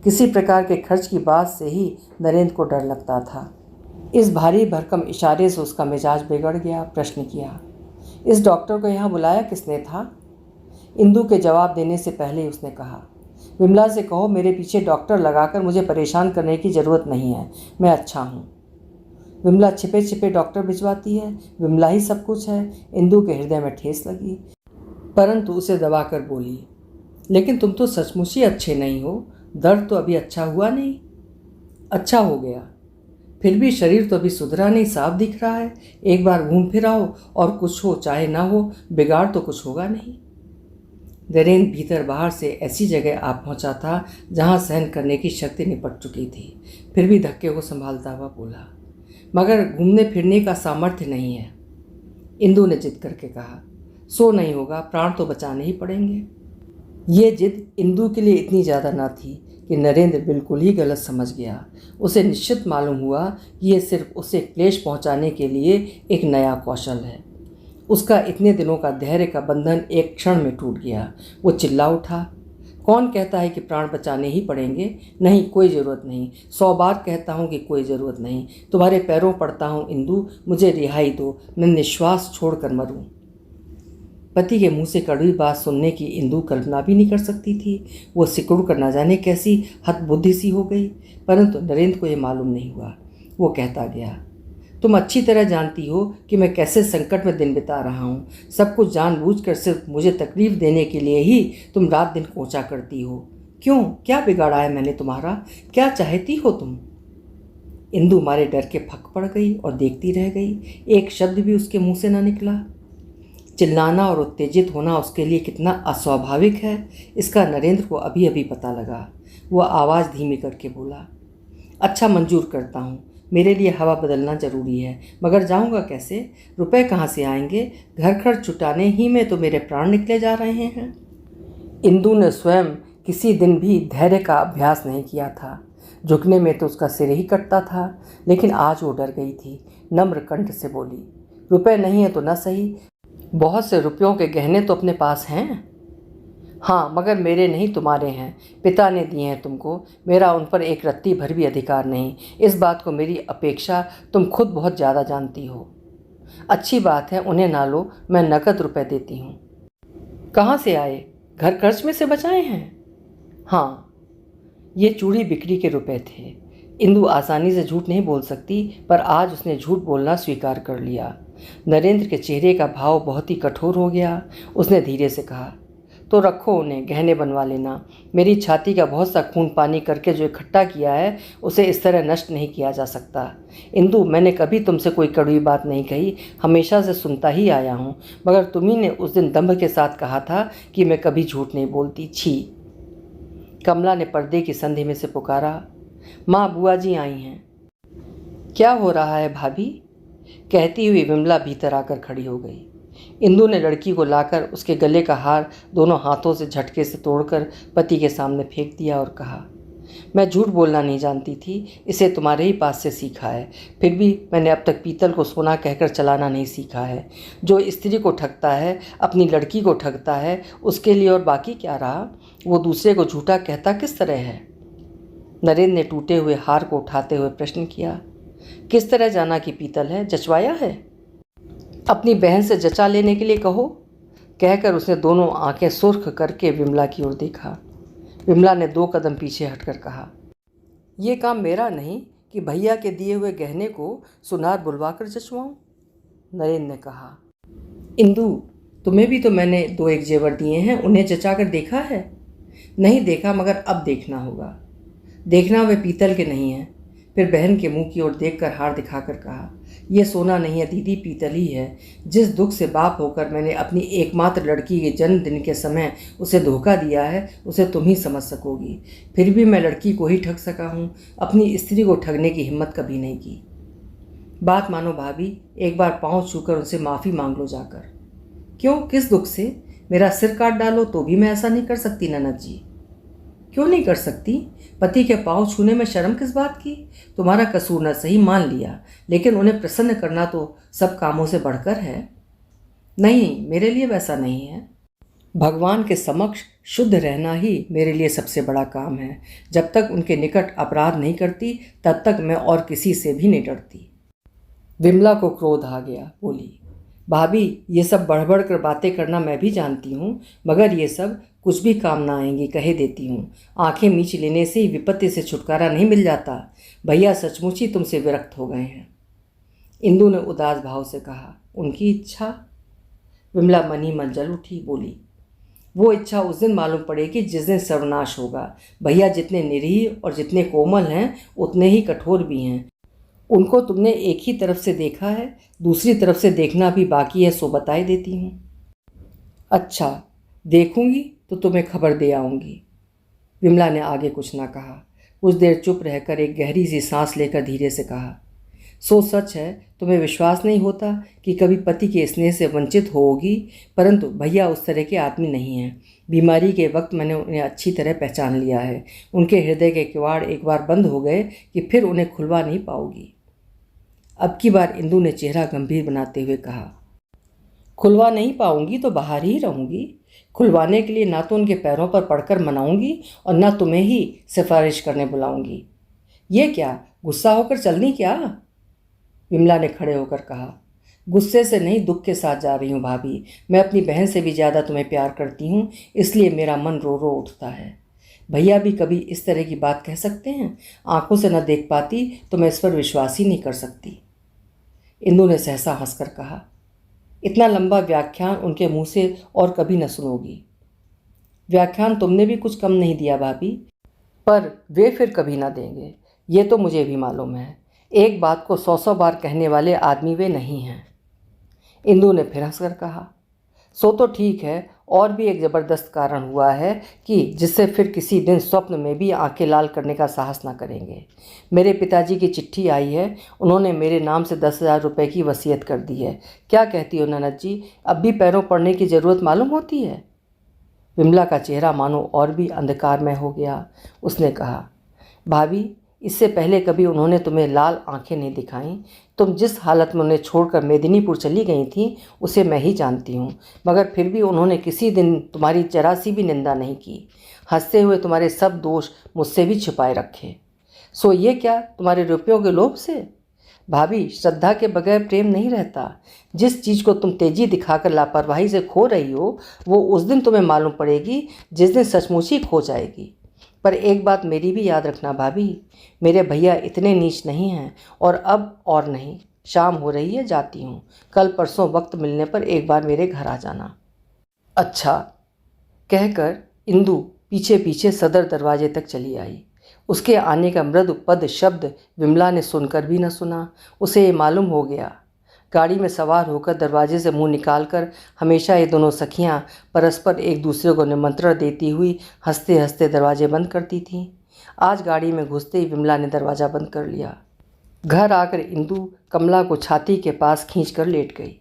किसी प्रकार के खर्च की बात से ही नरेंद्र को डर लगता था। इस भारी भरकम इशारे से उसका मिजाज बिगड़ गया। प्रश्न किया, इस डॉक्टर को यहाँ बुलाया किसने था? इंदु के जवाब देने से पहले ही उसने कहा, विमला से कहो मेरे पीछे डॉक्टर लगाकर मुझे परेशान करने की ज़रूरत नहीं है, मैं अच्छा हूँ। विमला छिपे छिपे डॉक्टर भिजवाती है, विमला ही सब कुछ है। इंदु के हृदय में ठेस लगी, परंतु उसे दबाकर बोली, लेकिन तुम तो सचमुच ही अच्छे नहीं हो। दर्द तो अभी अच्छा हुआ नहीं। अच्छा हो गया, फिर भी शरीर तो अभी सुधरा नहीं, साफ दिख रहा है। एक बार घूम फिर आओ और कुछ हो चाहे ना हो, बिगाड़ तो कुछ होगा नहीं। नरेंद्र भीतर बाहर से ऐसी जगह आ पहुंचा था जहां सहन करने की शक्ति निपट चुकी थी। फिर भी धक्के को संभालता हुआ बोला, मगर घूमने फिरने का सामर्थ्य नहीं है। इंदु ने जिद करके कहा, सो नहीं होगा, प्राण तो बचाने ही पड़ेंगे। ये जिद इंदु के लिए इतनी ज़्यादा ना थी कि नरेंद्र बिल्कुल ही गलत समझ गया। उसे निश्चित मालूम हुआ कि ये सिर्फ उसे क्लेश पहुंचाने के लिए एक नया कौशल है। उसका इतने दिनों का धैर्य का बंधन एक क्षण में टूट गया। वो चिल्ला उठा, कौन कहता है कि प्राण बचाने ही पड़ेंगे? नहीं, कोई ज़रूरत नहीं। 100 बार कहता हूँ कि कोई ज़रूरत नहीं। तुम्हारे पैरों पड़ता हूँ इंदु, मुझे रिहाई दो, मैं निश्वास छोड़कर मरूँ। पति के मुंह से कड़वी बात सुनने की इंदु कल्पना भी नहीं कर सकती थी। वो सिकुड़ कर न जाने कैसी हतबुद्धि सी हो गई, परंतु नरेंद्र को यह मालूम नहीं हुआ। वो कहता गया, तुम अच्छी तरह जानती हो कि मैं कैसे संकट में दिन बिता रहा हूँ। सब कुछ जानबूझकर सिर्फ मुझे तकलीफ देने के लिए ही तुम रात दिन कोचा करती हो। क्यों? क्या बिगाड़ा है मैंने तुम्हारा? क्या चाहती हो तुम? इंदु मारे डर के फक पड़ गई और देखती रह गई। एक शब्द भी उसके मुंह से न निकला। चिल्लाना और उत्तेजित होना उसके लिए कितना अस्वाभाविक है, इसका नरेंद्र को अभी अभी पता लगा। वह आवाज़ धीमी करके बोला, अच्छा मंजूर करता हूँ, मेरे लिए हवा बदलना ज़रूरी है, मगर जाऊँगा कैसे? रुपए कहाँ से आएंगे? घर खर्च जुटाने ही में तो मेरे प्राण निकले जा रहे हैं। इंदु ने स्वयं किसी दिन भी धैर्य का अभ्यास नहीं किया था। झुकने में तो उसका सिर ही कटता था, लेकिन आज वो डर गई थी। नम्र कंठ से बोली, रुपए नहीं है तो न सही, बहुत से रुपयों के गहने तो अपने पास हैं। हाँ, मगर मेरे नहीं, तुम्हारे हैं। पिता ने दिए हैं तुमको, मेरा उन पर एक रत्ती भर भी अधिकार नहीं। इस बात को मेरी अपेक्षा तुम खुद बहुत ज़्यादा जानती हो। अच्छी बात है, उन्हें ना लो, मैं नकद रुपए देती हूँ। कहाँ से आए? घर खर्च में से बचाए हैं? हाँ, ये चूड़ी बिक्री के रुपए थे। इंदु आसानी से झूठ नहीं बोल सकती, पर आज उसने झूठ बोलना स्वीकार कर लिया। नरेंद्र के चेहरे का भाव बहुत ही कठोर हो गया। उसने धीरे से कहा, तो रखो उन्हें, गहने बनवा लेना। मेरी छाती का बहुत सा खून पानी करके जो इकट्ठा किया है उसे इस तरह नष्ट नहीं किया जा सकता। इंदु, मैंने कभी तुमसे कोई कड़वी बात नहीं कही, हमेशा से सुनता ही आया हूँ, मगर तुम्ही ने उस दिन दंभ के साथ कहा था कि मैं कभी झूठ नहीं बोलती। छी। कमला ने पर्दे की संधि में से पुकारा, माँ, बुआ जी आई हैं। क्या हो रहा है भाभी? कहती हुई विमला भीतर आकर खड़ी हो गई। इंदु ने लड़की को लाकर उसके गले का हार दोनों हाथों से झटके से तोड़कर पति के सामने फेंक दिया और कहा, मैं झूठ बोलना नहीं जानती थी, इसे तुम्हारे ही पास से सीखा है। फिर भी मैंने अब तक पीतल को सोना कहकर चलाना नहीं सीखा है। जो स्त्री को ठगता है, अपनी लड़की को ठगता है, उसके लिए और बाकी क्या रहा? वो दूसरे को झूठा कहता किस तरह है? नरेंद्र ने टूटे हुए हार को उठाते हुए प्रश्न किया, किस तरह जाना कि पीतल है? जचवाया है? अपनी बहन से जचा लेने के लिए कहो। कहकर उसने दोनों आंखें सुर्ख करके विमला की ओर देखा। विमला ने 2 कदम पीछे हटकर कहा, ये काम मेरा नहीं कि भैया के दिए हुए गहने को सुनार बुलवा कर जचवाऊँ। नरेंद्र ने कहा, इंदु, तुम्हें भी तो मैंने 2-1 जेवर दिए हैं, उन्हें जचा कर देखा है? नहीं देखा, मगर अब देखना होगा। देखना वे पीतल के नहीं हैं। फिर बहन के मुंह की ओर देखकर हार दिखाकर कहा, यह सोना नहीं है दीदी, पीतल ही है। जिस दुख से बाप होकर मैंने अपनी एकमात्र लड़की के जन्मदिन के समय उसे धोखा दिया है, उसे तुम ही समझ सकोगी। फिर भी मैं लड़की को ही ठग सका हूँ, अपनी स्त्री को ठगने की हिम्मत कभी नहीं की। बात मानो भाभी, एक बार पाँव छूकर उनसे माफ़ी मांग लो जाकर। क्यों, किस दुख से? मेरा सिर काट डालो तो भी मैं ऐसा नहीं कर सकती ननद जी। क्यों नहीं कर सकती? पति के पाँव छूने में शर्म किस बात की? तुम्हारा कसूर न सही, मान लिया, लेकिन उन्हें प्रसन्न करना तो सब कामों से बढ़कर है। नहीं, मेरे लिए वैसा नहीं है। भगवान के समक्ष शुद्ध रहना ही मेरे लिए सबसे बड़ा काम है। जब तक उनके निकट अपराध नहीं करती, तब तक मैं और किसी से भी नहीं डरती। विमला को क्रोध आ गया, बोली, भाभी, ये सब बढ़ बढ़ कर बातें करना मैं भी जानती हूँ, मगर ये सब कुछ भी काम ना आएंगी, कहे देती हूँ। आंखें मीच लेने से ही विपत्ति से छुटकारा नहीं मिल जाता। भैया सचमुच ही तुमसे विरक्त हो गए हैं। इंदु ने उदास भाव से कहा, उनकी इच्छा? विमला मन ही मन जल उठी, बोली, वो इच्छा उस दिन मालूम पड़ेगी जिस दिन सर्वनाश होगा। भैया जितने निरीह और जितने कोमल हैं, उतने ही कठोर भी हैं। उनको तुमने एक ही तरफ से देखा है, दूसरी तरफ से देखना भी बाकी है, सो बताई देती हूँ। अच्छा, देखूंगी तो तुम्हें खबर दे आऊँगी। विमला ने आगे कुछ ना कहा। कुछ देर चुप रहकर एक गहरी सी सांस लेकर धीरे से कहा, सो सच है, तुम्हें विश्वास नहीं होता कि कभी पति के स्नेह से वंचित होगी, परंतु भैया उस तरह के आदमी नहीं हैं। बीमारी के वक्त मैंने उन्हें अच्छी तरह पहचान लिया है। उनके हृदय के किवाड़ एक बार बंद हो गए कि फिर उन्हें खुलवा नहीं पाओगी। अब की बार इंदु ने चेहरा गंभीर बनाते हुए कहा, खुलवा नहीं पाऊंगी तो बाहर ही रहूंगी। खुलवाने के लिए ना तो उनके पैरों पर पड़कर मनाऊंगी और ना तुम्हें ही सिफारिश करने बुलाऊंगी। ये क्या, गुस्सा होकर चलनी क्या? विमला ने खड़े होकर कहा, गुस्से से नहीं, दुख के साथ जा रही हूँ भाभी। मैं अपनी बहन से भी ज़्यादा तुम्हें प्यार करती हूँ, इसलिए मेरा मन रो रो उठता है। भैया भी कभी इस तरह की बात कह सकते हैं? आंखों से न देख पाती तो मैं इस पर विश्वास ही नहीं कर सकती। इंदु ने सहसा हंसकर कहा, इतना लंबा व्याख्यान उनके मुंह से और कभी न सुनोगी। व्याख्यान तुमने भी कुछ कम नहीं दिया भाभी, पर वे फिर कभी ना देंगे, ये तो मुझे भी मालूम है। एक बात को 100 बार कहने वाले आदमी वे नहीं हैं। इंदु ने फिर हंसकर कहा, सो तो ठीक है, और भी एक ज़बरदस्त कारण हुआ है कि जिससे फिर किसी दिन स्वप्न में भी आंखें लाल करने का साहस ना करेंगे। मेरे पिताजी की चिट्ठी आई है, उन्होंने मेरे नाम से 10,000 रुपये की वसीयत कर दी है। क्या कहती हो ननद जी, अब भी पैरों पड़ने की ज़रूरत मालूम होती है? विमला का चेहरा मानो और भी अंधकारमय हो गया। उसने कहा, भाभी, इससे पहले कभी उन्होंने तुम्हें लाल आंखें नहीं दिखाईं। तुम जिस हालत में उन्हें छोड़कर मेदिनीपुर चली गई थी, उसे मैं ही जानती हूँ, मगर फिर भी उन्होंने किसी दिन तुम्हारी जरा सी भी निंदा नहीं की। हंसते हुए तुम्हारे सब दोष मुझसे भी छिपाए रखे। सो ये क्या, तुम्हारे रुपयों के लोभ से? भाभी, श्रद्धा के बगैर प्रेम नहीं रहता। जिस चीज़ को तुम तेजी दिखाकर लापरवाही से खो रही हो, वो उस दिन तुम्हें मालूम पड़ेगी जिस दिन सचमुच ही खो जाएगी। पर एक बात मेरी भी याद रखना भाभी, मेरे भैया इतने नीच नहीं हैं, और अब और नहीं। शाम हो रही है, जाती हूँ। कल परसों वक्त मिलने पर एक बार मेरे घर आ जाना। अच्छा, कहकर इंदु पीछे पीछे सदर दरवाजे तक चली आई। उसके आने का मृदु पद शब्द विमला ने सुनकर भी न सुना। उसे ये मालूम हो गया। गाड़ी में सवार होकर दरवाजे से मुंह निकालकर हमेशा ये दोनों सखियां परस्पर एक दूसरे को निमंत्रण देती हुई हंसते हंसते दरवाजे बंद करती थीं। आज गाड़ी में घुसते ही विमला ने दरवाज़ा बंद कर लिया। घर आकर इंदु कमला को छाती के पास खींचकर लेट गई।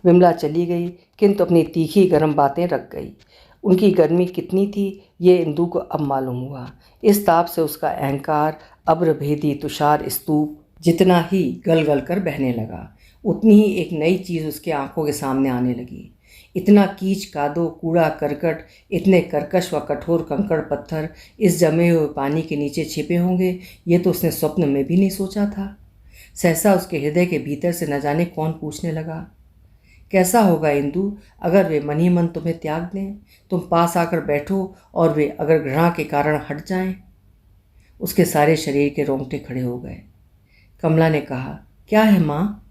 विमला चली गई, किंतु अपनी तीखी गर्म बातें रख गई। उनकी गर्मी कितनी थी, ये इंदु को अब मालूम हुआ। इस ताप से उसका अहंकार अब्रभेदी तुषार स्तूप जितना ही गल गल कर बहने लगा, उतनी ही एक नई चीज़ उसके आंखों के सामने आने लगी। इतना कीच कादो, कूड़ा करकट, इतने कर्कश व कठोर कंकड़ पत्थर इस जमे हुए पानी के नीचे छिपे होंगे, ये तो उसने स्वप्न में भी नहीं सोचा था। सहसा उसके हृदय के भीतर से न जाने कौन पूछने लगा, कैसा होगा इंदु अगर वे मन ही मन तुम्हें त्याग दें, तुम पास आकर बैठो और वे अगर घृणा के कारण हट जाएं। उसके सारे शरीर के रोंगटे खड़े हो गए। कमला ने कहा, क्या है माँ?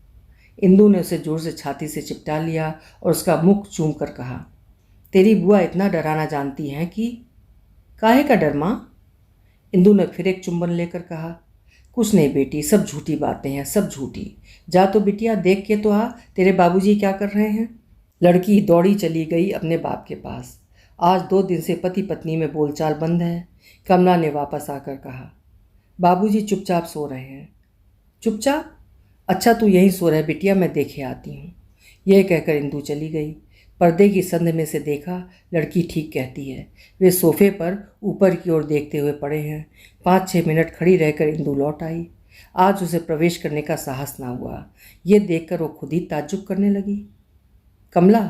इंदु ने उसे जोर से छाती से चिपटा लिया और उसका मुख चूम कर कहा, तेरी बुआ इतना डराना जानती हैं कि? काहे का डर माँ? इंदु ने फिर एक चुंबन लेकर कहा, कुछ नहीं बेटी, सब झूठी बातें हैं, सब झूठी। जा तो बिटिया, देख के तो आ, तेरे बाबूजी क्या कर रहे हैं। लड़की दौड़ी चली गई अपने बाप के पास। आज 2 दिन से पति पत्नी में बोलचाल बंद है। कमला ने वापस आकर कहा, बाबूजी चुपचाप सो रहे हैं। चुपचाप? अच्छा तू यहीं सो रहे बिटिया, मैं देखे आती हूँ। यह कहकर इंदू चली गई। पर्दे की संध में से देखा, लड़की ठीक कहती है। वे सोफे पर ऊपर की ओर देखते हुए पड़े हैं। 5-6 मिनट खड़ी रहकर इंदू लौट आई। आज उसे प्रवेश करने का साहस ना हुआ। ये देखकर वो खुद ही ताज्जुब करने लगी। कमला,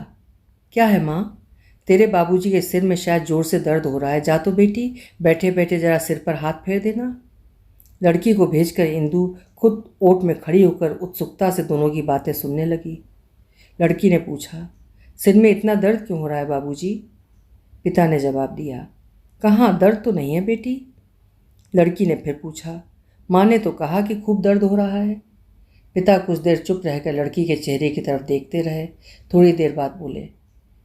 क्या है माँ? तेरे बाबूजी के सिर में शायद जोर से दर्द हो रहा है। जा तो बेटी, बैठे बैठे जरा सिर पर हाथ फेर देना। लड़की को भेजकर इंदू खुद ओट में खड़ी होकर उत्सुकता से दोनों की बातें सुनने लगी। लड़की ने पूछा, सिर में इतना दर्द क्यों हो रहा है बाबूजी? पिता ने जवाब दिया, कहाँ, दर्द तो नहीं है बेटी। लड़की ने फिर पूछा, माँ ने तो कहा कि खूब दर्द हो रहा है। पिता कुछ देर चुप रहकर लड़की के चेहरे की तरफ देखते रहे। थोड़ी देर बाद बोले,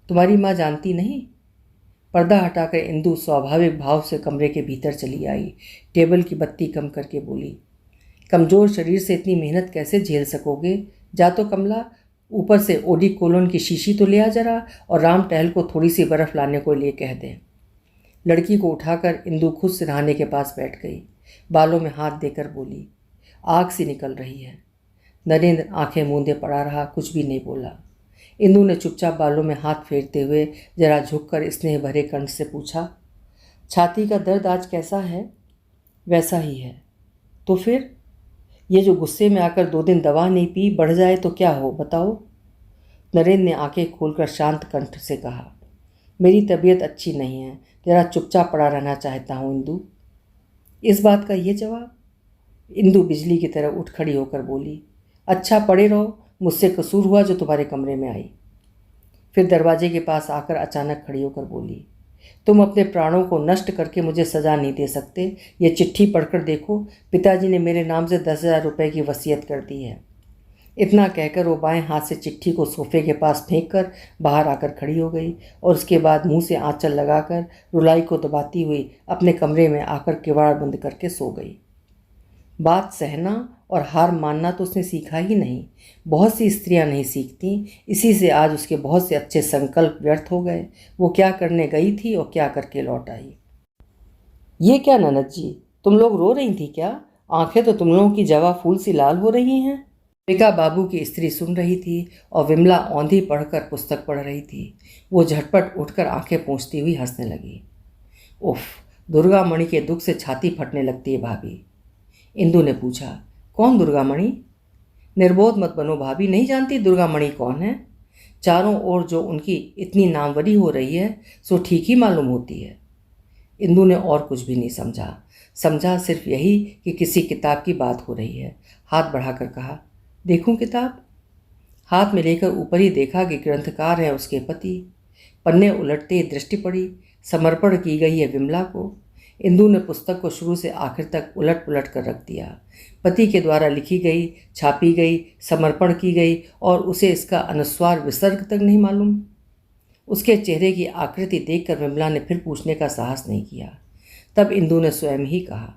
तुम्हारी माँ जानती नहीं? पर्दा हटाकर इंदू स्वाभाविक भाव से कमरे के भीतर चली आई। टेबल की बत्ती कम करके बोली, कमज़ोर शरीर से इतनी मेहनत कैसे झेल सकोगे? जा तो कमला, ऊपर से ओडी कोलोन की शीशी तो ले आ जरा, और राम टहल को थोड़ी सी बर्फ़ लाने को लिए कह दें। लड़की को उठाकर इंदू खुद सिरहाने के पास बैठ गई। बालों में हाथ देकर बोली, आग सी निकल रही है। नरेंद्र आंखें मूंदे पड़ा रहा, कुछ भी नहीं बोला। इंदू ने चुपचाप बालों में हाथ फेरते हुए जरा झुककर स्नेह भरे कंठ से पूछा, छाती का दर्द आज कैसा है? वैसा ही है। तो फिर ये जो गुस्से में आकर 2 दिन दवा नहीं पी, बढ़ जाए तो क्या हो, बताओ। नरेंद्र ने आंखें खोलकर शांत कंठ से कहा, मेरी तबीयत अच्छी नहीं है, जरा चुपचाप पड़ा रहना चाहता हूँ इंदू। इस बात का ये जवाब? इंदू बिजली की तरह उठ खड़ी होकर बोली, अच्छा पड़े रहो, मुझसे कसूर हुआ जो तुम्हारे कमरे में आई। फिर दरवाजे के पास आकर अचानक खड़ी होकर बोली, तुम अपने प्राणों को नष्ट करके मुझे सज़ा नहीं दे सकते। ये चिट्ठी पढ़कर देखो, पिताजी ने मेरे नाम से 10,000 रुपये की वसीयत कर दी है। इतना कहकर वो बाएं हाथ से चिट्ठी को सोफे के पास फेंक कर बाहर आकर खड़ी हो गई और उसके बाद मुंह से आंचल लगाकर रुलाई को दबाती हुई अपने कमरे में आकर किवाड़ बंद करके सो गई। बात सहना और हार मानना तो उसने सीखा ही नहीं। बहुत सी स्त्रियां नहीं सीखती। इसी से आज उसके बहुत से अच्छे संकल्प व्यर्थ हो गए। वो क्या करने गई थी और क्या करके लौट आई। ये क्या ननद जी, तुम लोग रो रही थी क्या? आंखें तो तुम लोगों की जवा फूल सी लाल हो रही हैं। विका बाबू की स्त्री सुन रही थी और विमला औंधी पढ़कर पुस्तक पढ़ रही थी। वो झटपट उठकर आंखें पोंछती हुई हंसने लगी। उफ, दुर्गामणि के दुख से छाती फटने लगती है भाभी। इंदू ने पूछा, कौन दुर्गामणि? निर्बोध मत बनो भाभी, नहीं जानती दुर्गामणि कौन है? चारों ओर जो उनकी इतनी नामवरी हो रही है सो ठीक ही मालूम होती है। इंदू ने और कुछ भी नहीं समझा सिर्फ यही कि किसी किताब की बात हो रही है। हाथ बढ़ाकर कहा, देखूं किताब? हाथ में लेकर ऊपर ही देखा कि ग्रंथकार है उसके पति। पन्ने उलटते ही दृष्टि पड़ी, समर्पण की गई है विमला को। इंदू ने पुस्तक को शुरू से आखिर तक उलट पुलट कर रख दिया। पति के द्वारा लिखी गई, छापी गई, समर्पण की गई और उसे इसका अनुस्वार विसर्ग तक नहीं मालूम। उसके चेहरे की आकृति देखकर विमला ने फिर पूछने का साहस नहीं किया। तब इंदू ने स्वयं ही कहा,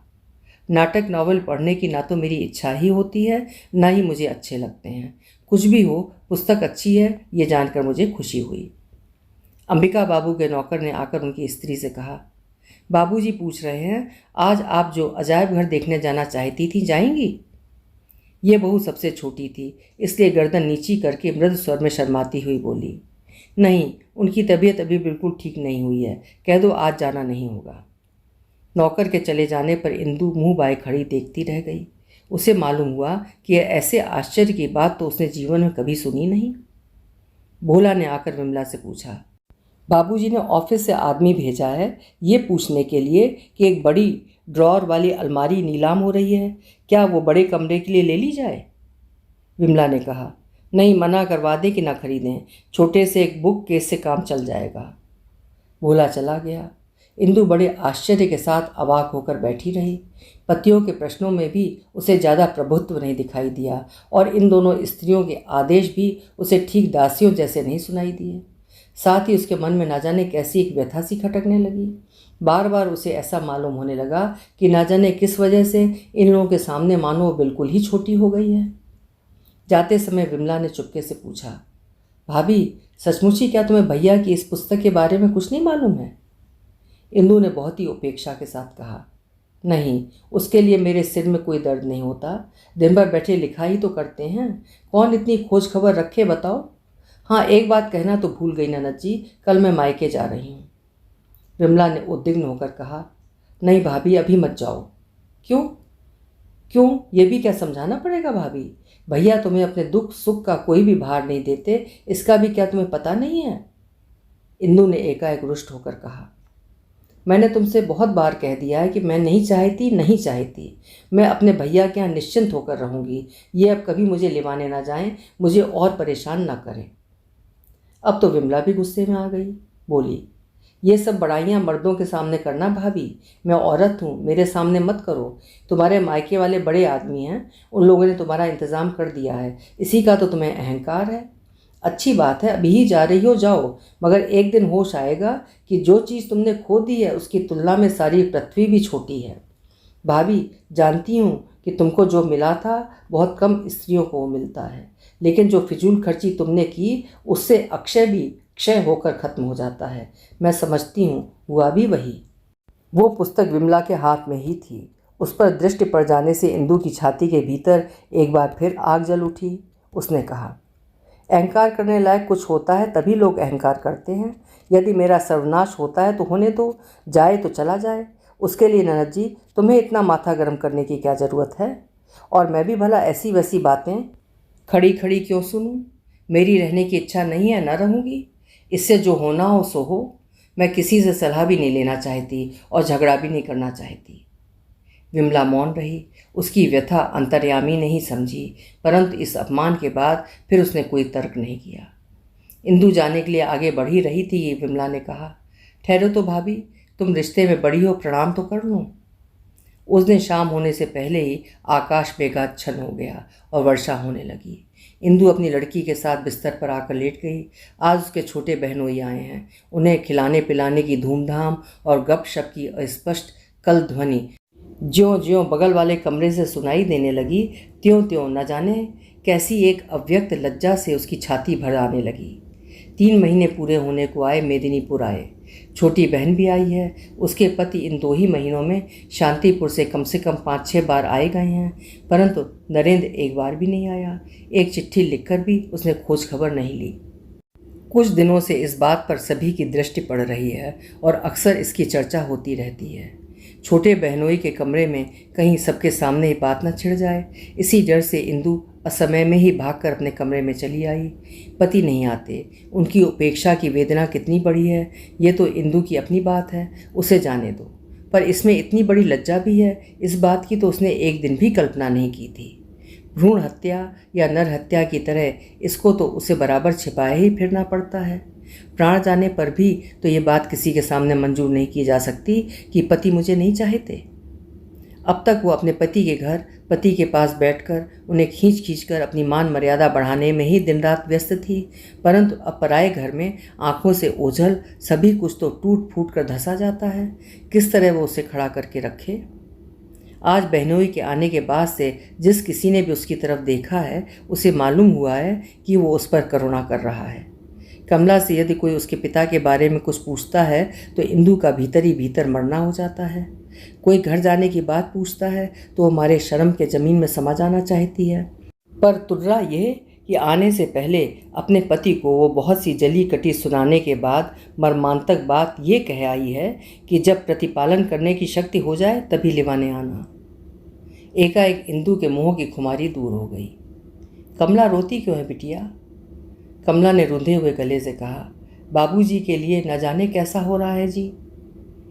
नाटक नॉवल पढ़ने की ना तो मेरी इच्छा ही होती है, ना ही मुझे अच्छे लगते हैं। कुछ भी हो, पुस्तक अच्छी है ये जानकर मुझे खुशी हुई। अंबिका बाबू के नौकर ने आकर उनकी स्त्री से कहा, बाबूजी पूछ रहे हैं आज आप जो अजायब घर देखने जाना चाहती थी, जाएंगी? ये बहू सबसे छोटी थी, इसलिए गर्दन नीची करके मृदु स्वर में शर्माती हुई बोली, नहीं, उनकी तबीयत अभी बिल्कुल ठीक नहीं हुई है, कह दो आज जाना नहीं होगा। नौकर के चले जाने पर इंदू मुंह बाए खड़ी देखती रह गई। उसे मालूम हुआ कि ऐसे आश्चर्य की बात तो उसने जीवन में कभी सुनी नहीं। भोला ने आकर विमला से पूछा, बाबूजी ने ऑफिस से आदमी भेजा है ये पूछने के लिए कि एक बड़ी ड्रॉर वाली अलमारी नीलाम हो रही है, क्या वो बड़े कमरे के लिए ले ली जाए? विमला ने कहा, नहीं, मना करवा दे कि ना खरीदें, छोटे से एक बुक केस से काम चल जाएगा। भोला चला गया। इंदू बड़े आश्चर्य के साथ अवाक होकर बैठी रही। पतियों के प्रश्नों में भी उसे ज़्यादा प्रभुत्व नहीं दिखाई दिया और इन दोनों स्त्रियों के आदेश भी उसे ठीक दासियों जैसे नहीं सुनाई दिए। साथ ही उसके मन में ना जाने कैसी एक व्यथा सी खटकने लगी। बार बार उसे ऐसा मालूम होने लगा कि ना जाने किस वजह से इन लोगों के सामने मानो वो बिल्कुल ही छोटी हो गई है। जाते समय विमला ने चुपके से पूछा, भाभी सचमुच ही क्या तुम्हें भैया की इस पुस्तक के बारे में कुछ नहीं मालूम है? इंदु ने बहुत ही उपेक्षा के साथ कहा, नहीं, उसके लिए मेरे सिर में कोई दर्द नहीं होता। दिन भर बैठे लिखा ही तो करते हैं, कौन इतनी खोज खबर रखे बताओ। हाँ, एक बात कहना तो भूल गई ननद जी, कल मैं मायके जा रही हूँ। विमला ने उद्विग्न होकर कहा, नहीं भाभी अभी मत जाओ। क्यों? क्यों, ये भी क्या समझाना पड़ेगा भाभी? भैया तुम्हें अपने दुख सुख का कोई भी भार नहीं देते, इसका भी क्या तुम्हें पता नहीं है? इंदु ने एकाएक रुष्ट होकर कहा, मैंने तुमसे बहुत बार कह दिया है कि मैं नहीं चाहती। मैं अपने भैया के यहाँ निश्चिंत होकर रहूँगी। ये अब कभी मुझे लिवाने ना जाएं, मुझे और परेशान ना करें। अब तो विमला भी गुस्से में आ गई, बोली, ये सब बड़ाइयाँ मर्दों के सामने करना भाभी, मैं औरत हूँ, मेरे सामने मत करो। तुम्हारे मायके वाले बड़े आदमी हैं, उन लोगों ने तुम्हारा इंतज़ाम कर दिया है, इसी का तो तुम्हें अहंकार है। अच्छी बात है, अभी ही जा रही हो जाओ, मगर एक दिन होश आएगा कि जो चीज़ तुमने खो दी है उसकी तुलना में सारी पृथ्वी भी छोटी है। भाभी जानती हूँ कि तुमको जो मिला था बहुत कम स्त्रियों को मिलता है, लेकिन जो फिजूल खर्ची तुमने की उससे अक्षय भी क्षय होकर खत्म हो जाता है। मैं समझती हूँ हुआ भी वही। वो पुस्तक विमला के हाथ में ही थी। उस पर दृष्टि पड़ जाने से इंदु की छाती के भीतर एक बार फिर आग जल उठी। उसने कहा, अहंकार करने लायक कुछ होता है तभी लोग अहंकार करते हैं। यदि मेरा सर्वनाश होता है तो होने दो, जाए तो चला जाए। उसके लिए ननद जी तुम्हें इतना माथा गर्म करने की क्या ज़रूरत है? और मैं भी भला ऐसी वैसी बातें खड़ी खड़ी क्यों सुनूं? मेरी रहने की इच्छा नहीं है, न रहूँगी। इससे जो होना हो सो हो। मैं किसी से सलाह भी नहीं लेना चाहती और झगड़ा भी नहीं करना चाहती। विमला मौन रही। उसकी व्यथा अंतर्यामी नहीं समझी, परंतु इस अपमान के बाद फिर उसने कोई तर्क नहीं किया। इंदु जाने के लिए आगे बढ़ ही रही थी कि विमला ने कहा, ठहरो तो भाभी, तुम रिश्ते में बड़ी हो, प्रणाम तो कर लो। उस दिन शाम होने से पहले ही आकाश मेघाच्छन्न हो गया और वर्षा होने लगी। इंदु अपनी लड़की के साथ बिस्तर पर आकर लेट गई। आज उसके छोटे बहनोई आए हैं। उन्हें खिलाने पिलाने की धूमधाम और गपशप की अस्पष्ट कल ध्वनि ज्यों ज्यों बगल वाले कमरे से सुनाई देने लगी, त्यों त्यों न जाने कैसी एक अव्यक्त लज्जा से उसकी छाती भर आने लगी। 3 महीने पूरे होने को आए मेदिनीपुर आए। छोटी बहन भी आई है। उसके पति इन 2 ही महीनों में शांतिपुर से कम 5-6 बार आए गए हैं, परंतु नरेंद्र एक बार भी नहीं आया। एक चिट्ठी लिखकर भी उसने खोज खबर नहीं ली। कुछ दिनों से इस बात पर सभी की दृष्टि पड़ रही है और अक्सर इसकी चर्चा होती रहती है। छोटे बहनोई के कमरे में कहीं सबके सामने ही बात न छिड़ जाए, इसी डर से इंदु असमय में ही भागकर अपने कमरे में चली आई। पति नहीं आते। उनकी उपेक्षा की वेदना कितनी बड़ी है, ये तो इंदु की अपनी बात है, उसे जाने दो। पर इसमें इतनी बड़ी लज्जा भी है, इस बात की तो उसने एक दिन भी कल्पना नहीं की थी। भ्रूण हत्या या नर हत्या की तरह इसको तो उसे बराबर छिपाए ही फिरना पड़ता है। प्राण जाने पर भी तो ये बात किसी के सामने मंजूर नहीं की जा सकती कि पति मुझे नहीं चाहते। अब तक वो अपने पति के घर, पति के पास बैठकर उन्हें खींच कर अपनी मान मर्यादा बढ़ाने में ही दिन रात व्यस्त थी, परंतु अब पराए घर में आंखों से ओझल सभी कुछ तो टूट फूट कर धंसा जाता है। किस तरह वो उसे खड़ा करके रखे? आज बहनोई के आने के बाद से जिस किसी ने भी उसकी तरफ देखा है, उसे मालूम हुआ है कि वो उस पर करुणा कर रहा है। कमला से यदि कोई उसके पिता के बारे में कुछ पूछता है तो इंदु का भीतर ही भीतर मरना हो जाता है। कोई घर जाने की बात पूछता है तो वो हमारे शर्म के ज़मीन में समा जाना चाहती है। पर तुर्रा ये कि आने से पहले अपने पति को वो बहुत सी जली कटी सुनाने के बाद मर्मांतक बात ये कह आई है कि जब प्रतिपालन करने की शक्ति हो जाए तभी लिवाने आना। एकाएक इंदु के मुँह की खुमारी दूर हो गई। कमला रोती क्यों है बिटिया? कमला ने रूंधे हुए गले से कहा, बाबूजी के लिए न जाने कैसा हो रहा है जी।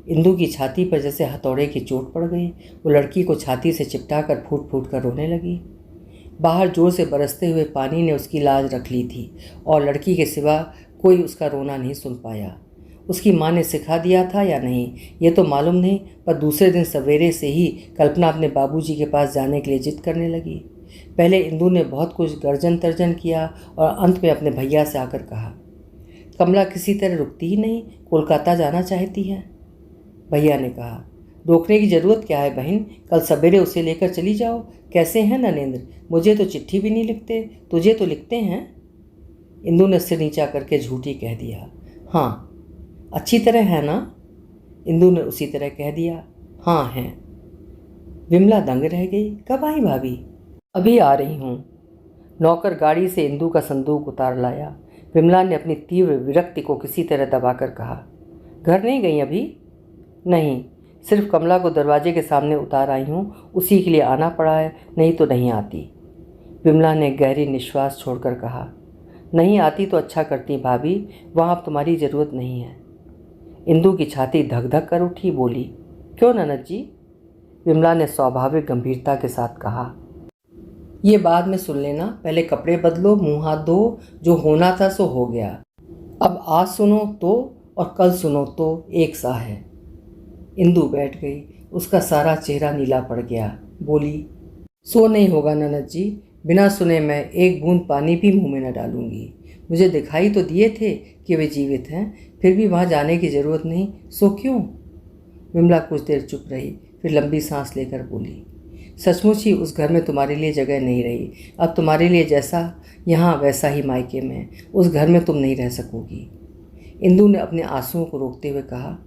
इंदु की छाती पर जैसे हथौड़े की चोट पड़ गई। वो लड़की को छाती से चिपटा कर फूट फूट कर रोने लगी। बाहर जोर से बरसते हुए पानी ने उसकी लाज रख ली थी और लड़की के सिवा कोई उसका रोना नहीं सुन पाया। उसकी माँ ने सिखा दिया था या नहीं ये तो मालूम नहीं, पर दूसरे दिन सवेरे से ही कल्पना अपने बाबूजी के पास जाने के लिए जिद करने लगी। पहले इंदु ने बहुत कुछ गर्जन तर्जन किया और अंत में अपने भैया से आकर कहा, कमला किसी तरह रुकती ही नहीं, कोलकाता जाना चाहती है। भैया ने कहा, रोकने की ज़रूरत क्या है बहन, कल सवेरे उसे लेकर चली जाओ। कैसे हैं नरेंद्र? मुझे तो चिट्ठी भी नहीं लिखते, तुझे तो लिखते हैं। इंदु ने सिर नीचा करके झूठी कह दिया। हाँ, अच्छी तरह है ना? इंदु ने उसी तरह कह दिया। हाँ हैं। विमला दंग रह गई। कब आई भाभी? अभी आ रही हूँ। नौकर गाड़ी से इंदु का संदूक उतार लाया। विमला ने अपनी तीव्र विरक्ति को किसी तरह दबाकर कहा, घर नहीं गई अभी? नहीं, सिर्फ कमला को दरवाजे के सामने उतार आई हूँ, उसी के लिए आना पड़ा है, नहीं तो नहीं आती। विमला ने गहरी निश्वास छोड़कर कहा, नहीं आती तो अच्छा करती भाभी, वहाँ अब तुम्हारी ज़रूरत नहीं है। इंदु की छाती धक धक कर उठी, बोली, क्यों ननद जी? विमला ने स्वाभाविक गंभीरता के साथ कहा, ये बाद में सुन लेना, पहले कपड़े बदलो, मुँह हाथ धो, जो होना था सो हो गया। अब आज सुनो तो और कल सुनो तो एक सा है। इंदु बैठ गई, उसका सारा चेहरा नीला पड़ गया। बोली, सो नहीं होगा ननद जी, बिना सुने मैं एक बूंद पानी भी मुंह में न डालूंगी। मुझे दिखाई तो दिए थे कि वे जीवित हैं, फिर भी वहाँ जाने की ज़रूरत नहीं, सो क्यों? विमला कुछ देर चुप रही, फिर लंबी सांस लेकर बोली, सचमुच ही उस घर में तुम्हारे लिए जगह नहीं रही। अब तुम्हारे लिए जैसा यहाँ वैसा ही मायके में, उस घर में तुम नहीं रह सकोगी। इंदु ने अपने आंसुओं को रोकते हुए कहा,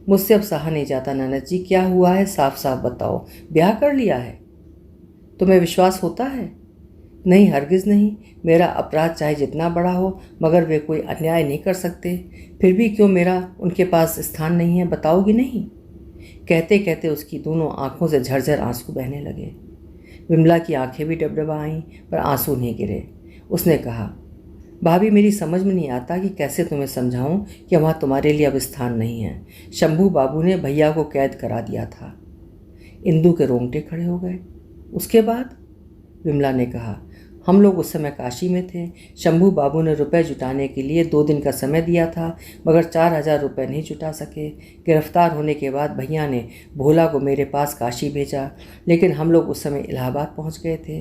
मुझसे अब सहा नहीं जाता ननद जी, क्या हुआ है साफ साफ बताओ, ब्याह कर लिया है? तुम्हें विश्वास होता है? नहीं, हरगिज़ नहीं। मेरा अपराध चाहे जितना बड़ा हो, मगर वे कोई अन्याय नहीं कर सकते। फिर भी क्यों मेरा उनके पास स्थान नहीं है, बताओगी नहीं? कहते कहते उसकी दोनों आंखों से झरझर आंसू बहने लगे। विमला की आंखें भी डबडबा आईं, पर आंसू नहीं गिरे। उसने कहा, भाभी मेरी समझ में नहीं आता कि कैसे तुम्हें समझाऊं कि वहाँ तुम्हारे लिए अब स्थान नहीं है। शंभू बाबू ने भैया को कैद करा दिया था। इंदु के रोंगटे खड़े हो गए। उसके बाद? विमला ने कहा, हम लोग उस समय काशी में थे। शंभू बाबू ने रुपए जुटाने के लिए 2 दिन का समय दिया था, मगर 4000 रुपये नहीं जुटा सके। गिरफ्तार होने के बाद भैया ने भोला को मेरे पास काशी भेजा, लेकिन हम लोग उस समय इलाहाबाद पहुंच गए थे।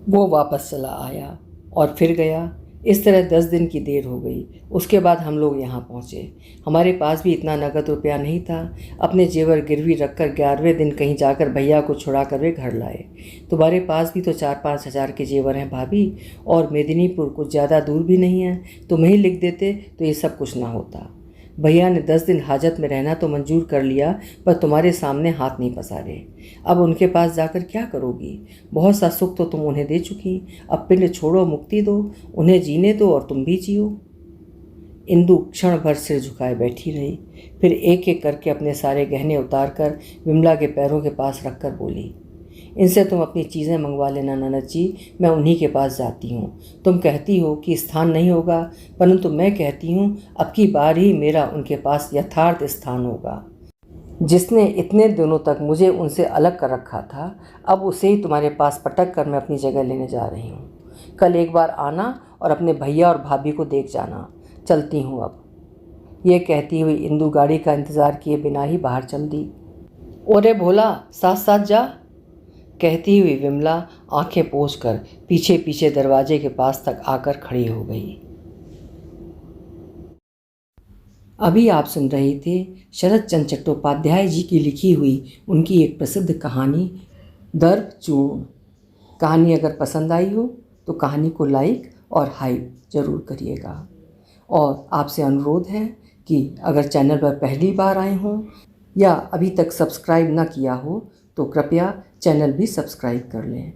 वो वापस चला आया और फिर गया। इस तरह 10 दिन की देर हो गई। उसके बाद हम लोग यहाँ पहुँचे। हमारे पास भी इतना नकद रुपया नहीं था। अपने जेवर गिरवी रखकर 11वें दिन कहीं जाकर भैया को छुड़ा कर वे घर लाए। तुम्हारे पास भी तो 4-5 हज़ार के जेवर हैं भाभी, और मेदिनीपुर कुछ ज़्यादा दूर भी नहीं है। तुम्हें ही लिख देते तो ये सब कुछ ना होता। भैया ने 10 दिन हाजत में रहना तो मंजूर कर लिया, पर तुम्हारे सामने हाथ नहीं पसारे। अब उनके पास जाकर क्या करोगी? बहुत सा सुख तो तुम उन्हें दे चुकी। अब पिंड छोड़ो, मुक्ति दो, उन्हें जीने दो और तुम भी जियो। इंदु क्षण भर सिर झुकाए बैठी रही, फिर एक एक करके अपने सारे गहने उतार कर विमला के पैरों के पास रखकर बोली, इनसे तुम अपनी चीज़ें मंगवा लेना ननद जी, मैं उन्हीं के पास जाती हूँ। तुम कहती हो कि स्थान नहीं होगा, परंतु मैं कहती हूँ अब की बार ही मेरा उनके पास यथार्थ स्थान होगा। जिसने इतने दिनों तक मुझे उनसे अलग कर रखा था, अब उसे ही तुम्हारे पास पटक कर मैं अपनी जगह लेने जा रही हूँ। कल एक बार आना और अपने भैया और भाभी को देख जाना। चलती हूँ अब। ये कहती हुई इंदु गाड़ी का इंतज़ार किए बिना ही बाहर चल दी। ओरे भोला, साथ साथ जा, कहती हुई विमला आंखें पोंछकर पीछे पीछे दरवाजे के पास तक आकर खड़ी हो गई। अभी आप सुन रहे थे शरद चंद्र चट्टोपाध्याय जी की लिखी हुई उनकी एक प्रसिद्ध कहानी दर्भ चूर्ण। कहानी अगर पसंद आई हो तो कहानी को लाइक और हाइप ज़रूर करिएगा। और आपसे अनुरोध है कि अगर चैनल पर पहली बार आए हों या अभी तक सब्सक्राइब न किया हो तो कृपया चैनल भी सब्सक्राइब कर लें।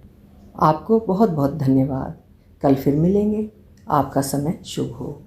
आपको बहुत बहुत धन्यवाद। कल फिर मिलेंगे। आपका समय शुभ हो।